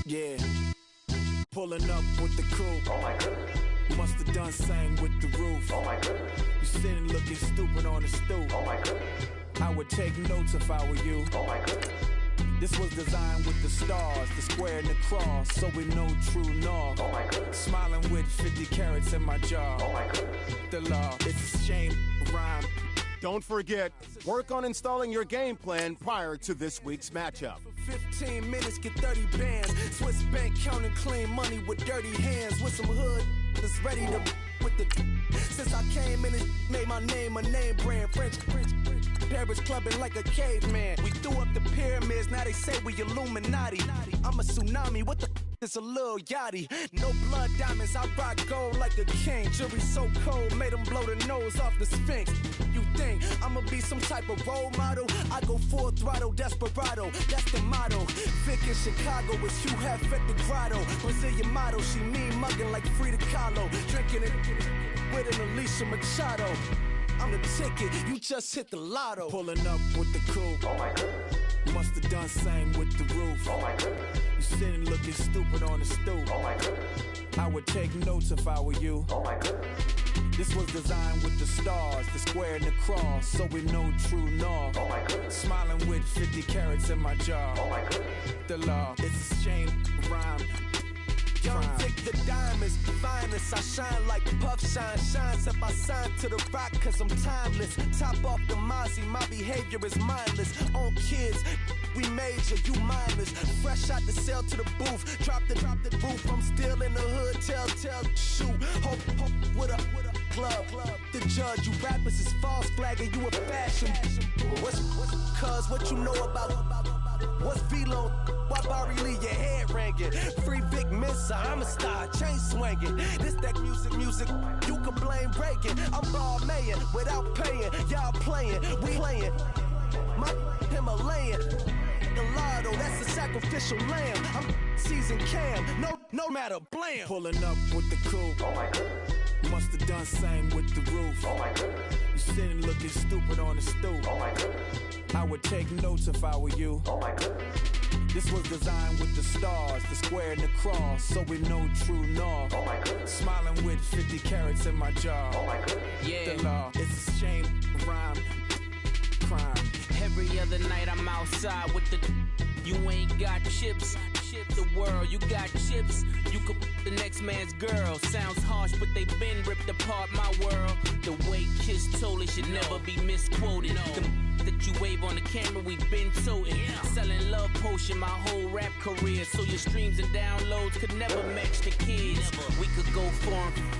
Yeah, pulling up with the crew. Oh my goodness. Must have done same with the roof. Oh my goodness. You sitting looking stupid on the stoop. Oh my goodness. I would take notes if I were you. Oh my goodness. This was designed with the stars, the square and the cross, so we know true north. Oh my goodness. Smiling with 50 carats in my jaw. Oh my goodness. The law, it's a shame, rhyme. Don't forget, work on installing your game plan prior to this week's matchup. 15 minutes, get 30 bands. Swiss bank counting clean money with dirty hands. With some hood that's ready to with the. Since I came in, it made my name a name brand. French, Paris clubbing like a caveman. We threw up the pyramids, now they say we Illuminati. I'm a tsunami, what the it's a little yachty. No blood diamonds, I rock gold like a king. Jury so cold, made them blow the nose off the Sphinx. You think I'ma be some type of role model? I go full throttle, desperado, that's the motto. Vic in Chicago is Hugh Hef at the grotto. Brazilian model, she mean mugging like Frida Kahlo. Drinking it with an Alicia Machado. I'm the ticket, you just hit the lotto. Pulling up with the crew. Oh my goodness. Must have done same with the roof. Oh my goodness. You sitting looking stupid on the stoop. Oh my goodness. I would take notes if I were you. Oh my goodness. This was designed with the stars, the square and the cross, so we know true north. Oh my goodness. Smiling with 50 carats in my jaw. Oh my goodness. The law, it's a shame, rhyme. Young Vic, the diamonds, finest. I shine like Puff Shine. Shines if I sign to the rock, cause I'm timeless. Top off the Mozzie, my behavior is mindless. On kids, we major, you mindless. Fresh out the cell to the booth. Drop the roof, I'm still in the hood. Tell, shoot. Hope with a club. The judge, you rappers is false flagging, you a fashion. What's cuz, what you know about? What's Velo? Why Barry Lee, your head ringing? Free Vic Mensa, I'm a star, chain swinging. This that music, you can blame Reagan. I'm ball mayin' without paying. Y'all playing, we playing. My Himalayan. The lotto, that's a sacrificial lamb. I'm season cam, no matter, blam. Pulling up with the crew. Oh my goodness. Must have done same with the roof. Oh my goodness. You sitting looking stupid on the stoop. Oh my goodness. I would take notes if I were you. Oh my goodness. This was designed with the stars, the square and the cross, so we know true north. Oh my goodness. Smiling with 50 carats in my jaw. Oh my goodness. The law, it's a shame, rhyme, crime. Every other night I'm outside with the. You ain't got chips. The world, you got chips. You could the next man's girl. Sounds harsh, but they been ripped apart my world. The way Kiss told it should never be misquoted. The that you wave on the camera, we been toting. Selling love potion my whole rap career. So your streams and downloads could never match the kids. We could go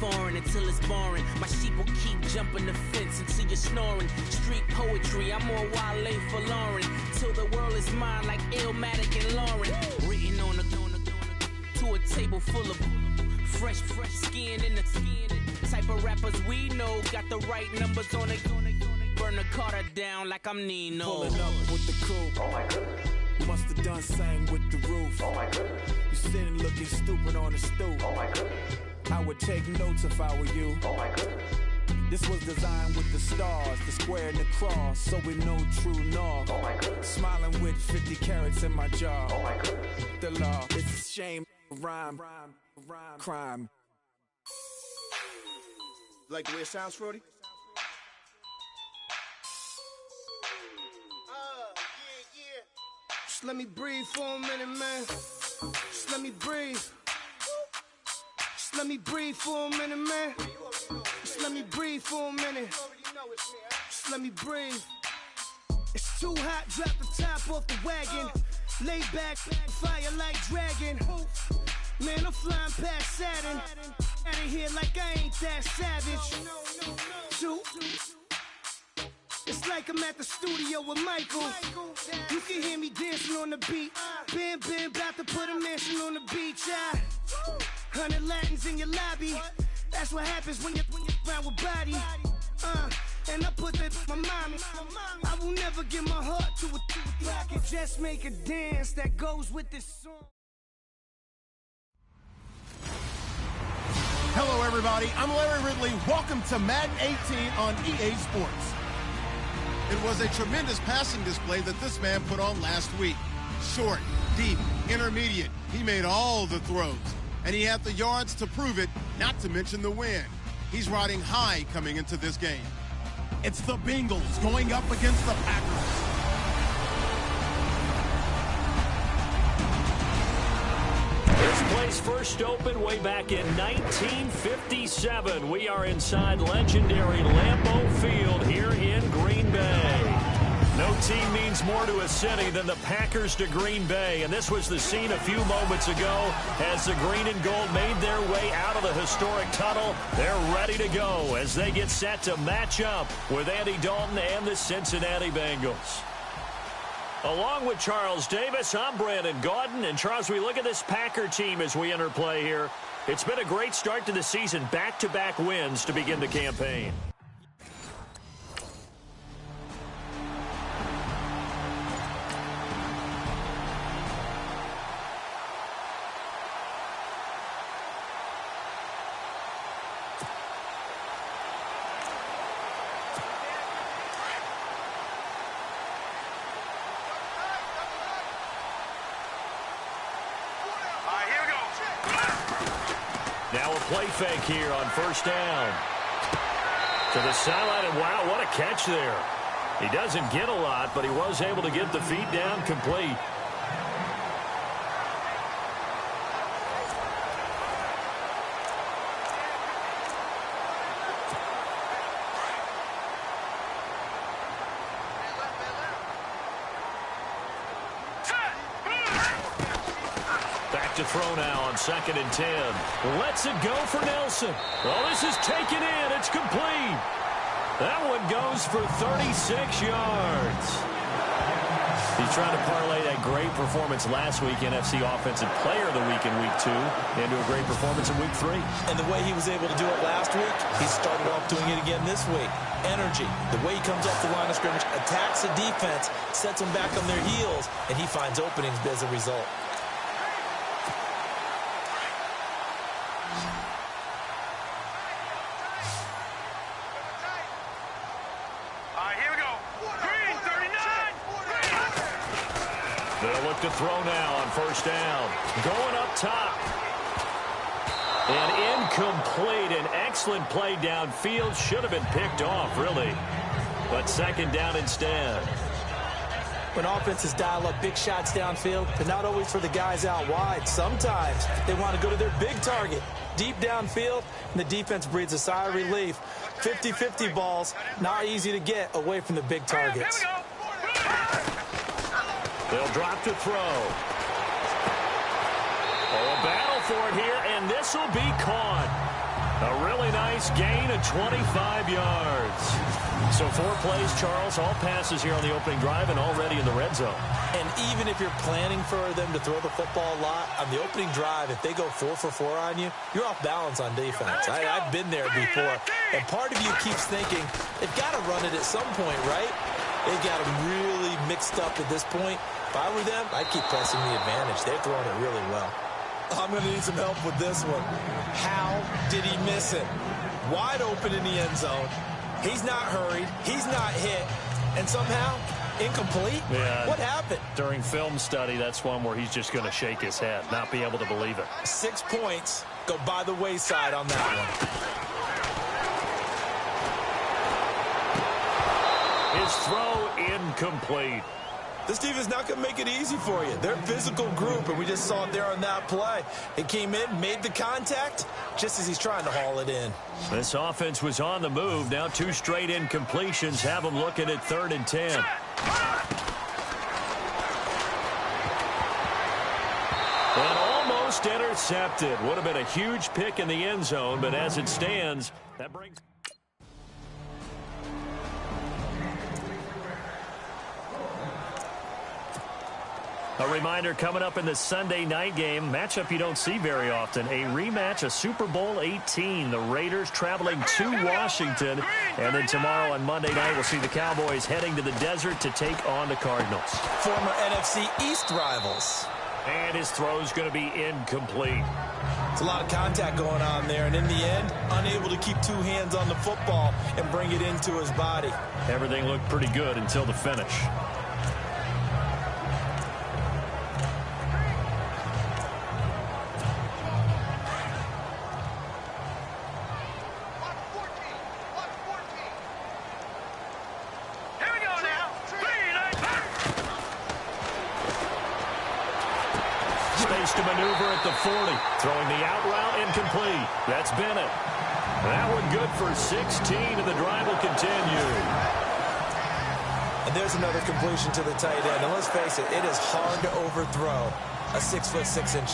foreign until it's boring. My sheep will keep jumping the fence until you're snoring. Street poetry, I'm more Wale for Lauren. Till the world is mine like Illmatic and Lauren. Written on a to a table full of fresh skin in the type of rappers we know. Got the right numbers on it. Burn the Carter down like I'm Nino. Pulling up with the crew. Oh my goodness. Must have done same with the roof. Oh my goodness. You sitting looking stupid on the stoop. Oh my goodness. I would take notes if I were you. Oh my goodness. This was designed with the stars, the square and the cross, so we know true north. Oh my goodness. Smiling with 50 carats in my jaw. Oh my goodness. The law, it's a shame, rhyme, crime. Like the way it sounds, Frody? Just let me breathe for a minute, man. Just let me breathe. Just let me breathe for a minute, man. Just let me breathe for a minute. Just let me breathe. It's too hot, drop the top off the wagon. Lay back, fire like dragon. Man, I'm flying past Saturn. Out of here like I ain't that savage. It's like I'm at the studio with Michael. You can hear me dancing on the beat. Bam, bam, about to put a mansion on the beach. 100 Latins in your lobby. That's what happens when you're around with body. And I put that in my mommy. I will never give my heart to a I can just make a dance that goes with this song. Hello, everybody. I'm Larry Ridley. Welcome to Madden 18 on EA Sports. It was a tremendous passing display that this man put on last week. Short, deep, intermediate. He made all the throws. And he had the yards to prove it, not to mention the win. He's riding high coming into this game. It's the Bengals going up against the Packers. This place first opened way back in 1957. We are inside legendary Lambeau Field here in Green Bay. No team means more to a city than the Packers to Green Bay, and this was the scene a few moments ago as the green and gold made their way out of the historic tunnel. They're ready to go as they get set to match up with Andy Dalton and the Cincinnati Bengals. Along with Charles Davis, I'm Brandon Gaudin. And Charles, we look at this Packer team as we enter play here. It's been a great start to the season, back-to-back wins to begin the campaign. Now a play fake here on first down. To the sideline, and wow, what a catch there. He doesn't get a lot, but he was able to get the feet down complete. To throw now on 2nd and 10. Lets it go for Nelson. Well, this is taken in. It's complete. That one goes for 36 yards. He's trying to parlay that great performance last week, NFC Offensive Player of the Week in Week 2, into a great performance in Week 3. And the way he was able to do it last week, he started off doing it again this week. Energy, the way he comes off the line of scrimmage, attacks the defense, sets them back on their heels, and he finds openings as a result. They'll look to throw now on first down. Going up top. And incomplete. An excellent play downfield. Should have been picked off, really. But 2nd down instead. When offenses dial up big shots downfield, they're not always for the guys out wide. Sometimes they want to go to their big target. Deep downfield, and the defense breathes a sigh of relief. 50-50 balls, not easy to get away from the big targets. They'll drop to throw. Oh, a battle for it here, and this will be caught. A really nice gain of 25 yards. So 4 plays, Charles, all passes here on the opening drive and already in the red zone. And even if you're planning for them to throw the football a lot, on the opening drive, if they go 4 for 4 on you, you're off balance on defense. I've been there before. And part of you keeps thinking, they've got to run it at some point, right? They've got them really mixed up at this point. If I were them, I'd keep pressing the advantage. They're throwing it really well. I'm going to need some help with this one. How did he miss it? Wide open in the end zone. He's not hurried. He's not hit. And somehow, incomplete? Yeah. What happened? During film study, that's one where he's just going to shake his head, not be able to believe it. 6 points go by the wayside on that one. His throw incomplete. This team is not going to make it easy for you. They're a physical group, and we just saw it there on that play. It came in, made the contact, just as he's trying to haul it in. This offense was on the move. Now 2 straight incompletions have them looking at 3rd and 10. And almost intercepted. Would have been a huge pick in the end zone, but as it stands, that brings... A reminder coming up in the Sunday night game, matchup you don't see very often, a rematch of Super Bowl 18. The Raiders traveling to Washington. And then tomorrow on Monday night, we'll see the Cowboys heading to the desert to take on the Cardinals. Former NFC East rivals. And his throw's going to be incomplete. It's a lot of contact going on there, and in the end, unable to keep two hands on the football and bring it into his body. Everything looked pretty good until the finish. To maneuver at the 40. Throwing the out route incomplete. That's Bennett. That one good for 16, and the drive will continue. And there's another completion to the tight end. And let's face it, it is hard to overthrow a 6'6"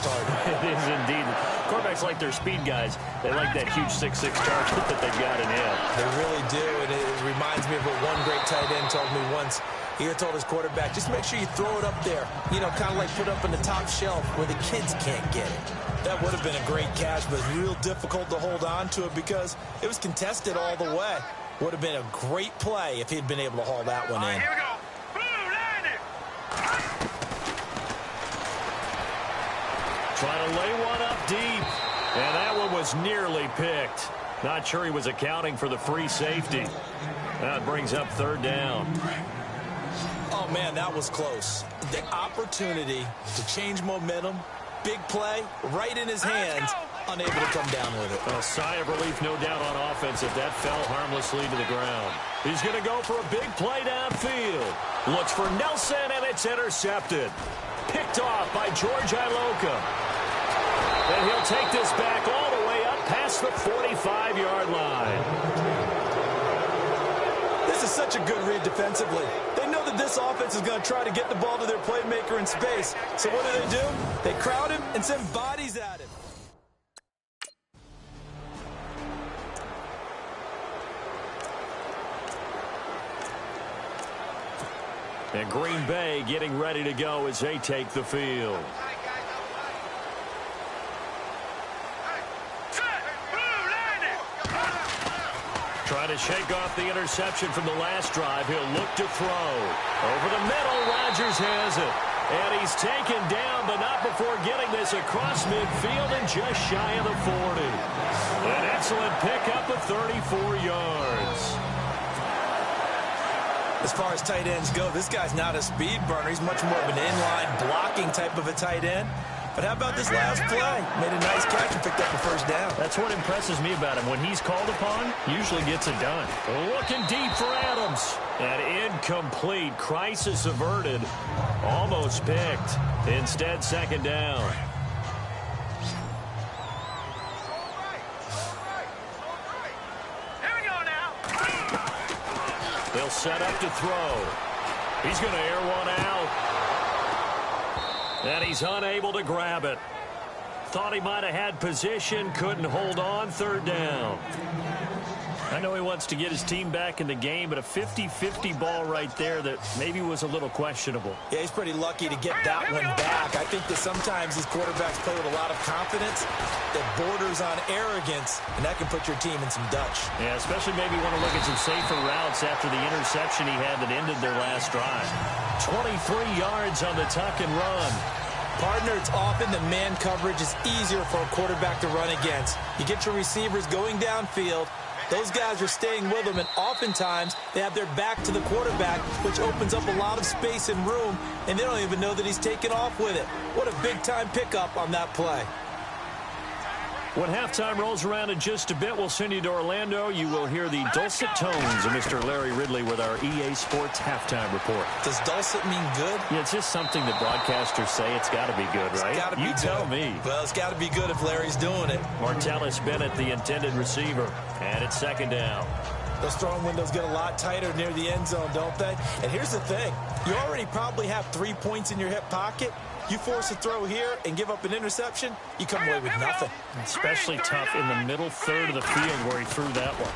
target. It is indeed. Quarterbacks like their speed guys. They like that huge 6'6" target that they've got in hand. They really do, and it reminds me of what one great tight end told me once. He had told his quarterback, just make sure you throw it up there. You know, kind of like put up on the top shelf where the kids can't get it. That would have been a great catch, but it's real difficult to hold on to it because it was contested all the way. Would have been a great play if he'd been able to haul that one in. Here we go. Boom, line it. Trying to lay one up deep. And that one was nearly picked. Not sure he was accounting for the free safety. That brings up third down. Oh, man, that was close. The opportunity to change momentum, big play, right in his hands, unable to come down with it. A sigh of relief, no doubt, on offense if that fell harmlessly to the ground. He's going to go for a big play downfield. Looks for Nelson, and it's intercepted. Picked off by George Iloka. And he'll take this back all the way up past the 45-yard line. This is such a good read defensively. They know that this offense is going to try to get the ball to their playmaker in space. So what do? They crowd him and send bodies at him. And Green Bay getting ready to go as they take the field. Trying to shake off the interception from the last drive. He'll look to throw. Over the middle, Rodgers has it. And he's taken down, but not before getting this across midfield and just shy of the 40. An excellent pickup of 34 yards. As far as tight ends go, this guy's not a speed burner. He's much more of an inline blocking type of a tight end. But how about this last play? Made a nice catch and picked up a first down. That's what impresses me about him. When he's called upon, usually gets it done. Looking deep for Adams. And incomplete. Crisis averted. Almost picked. Instead, second down. Here we go now. They'll set up to throw. He's going to air one out. And he's unable to grab it. Thought he might have had position, couldn't hold on, third down. I know he wants to get his team back in the game, but a 50-50 ball right there that maybe was a little questionable. Yeah, he's pretty lucky to get that one back. I think that sometimes these quarterbacks play with a lot of confidence that borders on arrogance, and that can put your team in some Dutch. Yeah, especially maybe want to look at some safer routes after the interception he had that ended their last drive. 23 yards on the tuck and run. Partner, it's often the man coverage is easier for a quarterback to run against. You get your receivers going downfield. Those guys are staying with them, and oftentimes they have their back to the quarterback, which opens up a lot of space and room, and they don't even know that he's taken off with it. What a big-time pickup on that play. When halftime rolls around in just a bit, we'll send you to Orlando. You will hear the dulcet tones of Mr. Larry Ridley with our EA Sports halftime report. Does dulcet mean good? Yeah, it's just something that broadcasters say. It's got to be good, right? It's got to be you good. Tell me. Well, it's got to be good if Larry's doing it. Martellus Bennett, the intended receiver, and it's second down. Those throwing windows get a lot tighter near the end zone, don't they? And here's the thing. You already probably have 3 points in your hip pocket. You force a throw here and give up an interception, you come away with nothing. Especially tough in the middle third of the field where he threw that one.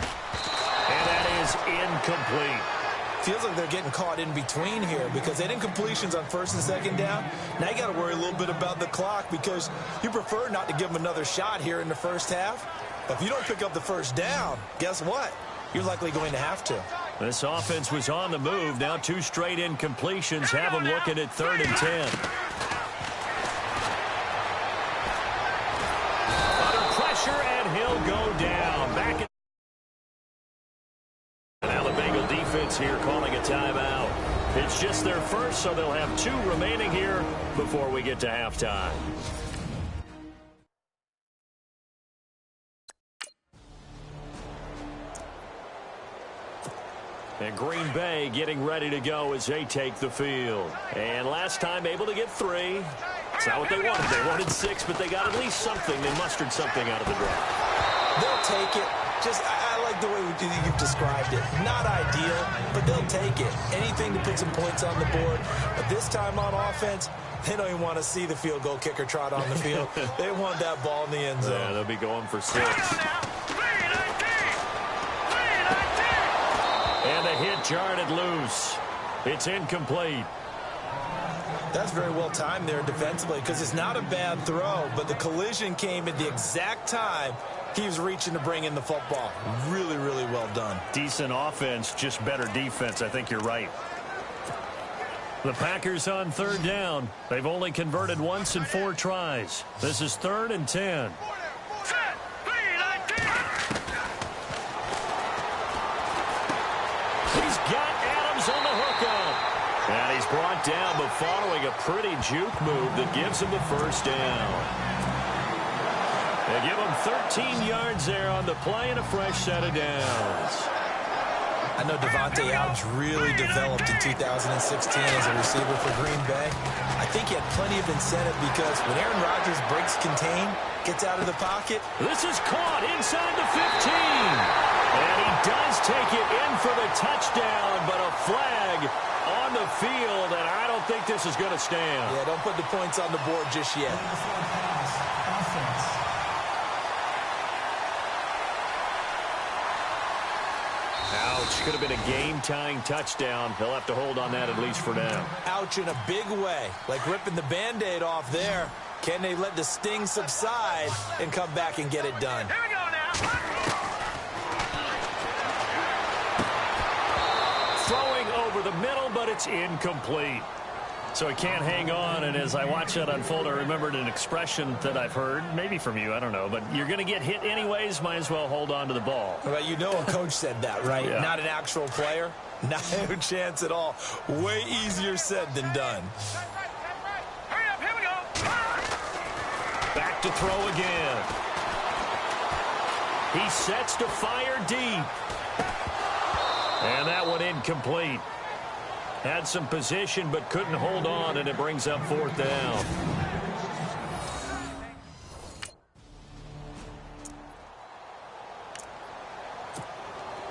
And that is incomplete. feels like they're getting caught in between here because they didn't completions on first and second down. Now you got to worry a little bit about the clock because you prefer not to give them another shot here in the first half. But if you don't pick up the first down, guess what? You're likely going to have to. This offense was on the move. Now 2 straight incompletions have them looking at 3rd and 10. Under pressure, and he'll go down. Back at now the Bengal defense here calling a timeout. It's just their first, so they'll have 2 remaining here before we get to halftime. And Green Bay getting ready to go as they take the field. And last time able to get 3. It's not what they wanted. They wanted 6, but they got at least something. They mustered something out of the drive. They'll take it. I like the way you've described it. Not ideal, but they'll take it. Anything to put some points on the board. But this time on offense, they don't even want to see the field goal kicker trot on the field. They want that ball in the end zone. Yeah, they'll be going for 6. And the hit jarred it loose. It's incomplete. That's very well timed there defensively because it's not a bad throw, but the collision came at the exact time he was reaching to bring in the football. Really, really well done. Decent offense, just better defense. I think you're right. The Packers on 3rd down. They've only converted once in 4 tries. This is 3rd and 10. He's got Adams on the hookup. And he's brought down, but following a pretty juke move that gives him the first down. They give him 13 yards there on the play and a fresh set of downs. I know Devontae Adams really developed in 2016 as a receiver for Green Bay. I think he had plenty of incentive because when Aaron Rodgers breaks contain, gets out of the pocket. This is caught inside the 15. And he does take it in for the touchdown, but a flag on the field, and I don't think this is going to stand. Yeah, don't put the points on the board just yet. Ouch. Could have been a game-tying touchdown. He'll have to hold on that at least for now. Ouch in a big way. Like ripping the Band-Aid off there. Can they let the sting subside and come back and get it done? Here we go now. Throwing over the middle, but it's incomplete. So he can't hang on, and as I watch that unfold, I remembered an expression that I've heard, maybe from you, I don't know, but you're going to get hit anyways, might as well hold on to the ball. Well, you know a coach said that, right? Yeah. Not an actual player. Not a chance at all. Way easier said than done. Hurry up, here we go. Back to throw again. He sets to fire deep. And that one incomplete. Had some position, but couldn't hold on, and it brings up 4th down.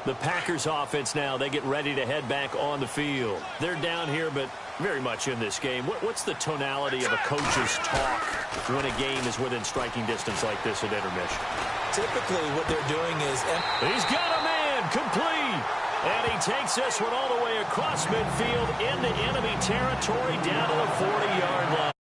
The Packers offense now, they get ready to head back on the field. They're down here, but very much in this game. What's the tonality of a coach's talk when a game is within striking distance like this at intermission? Typically, what they're doing is... He's got a man, complete. And he takes this one all the way across midfield into enemy territory down to the 40-yard line.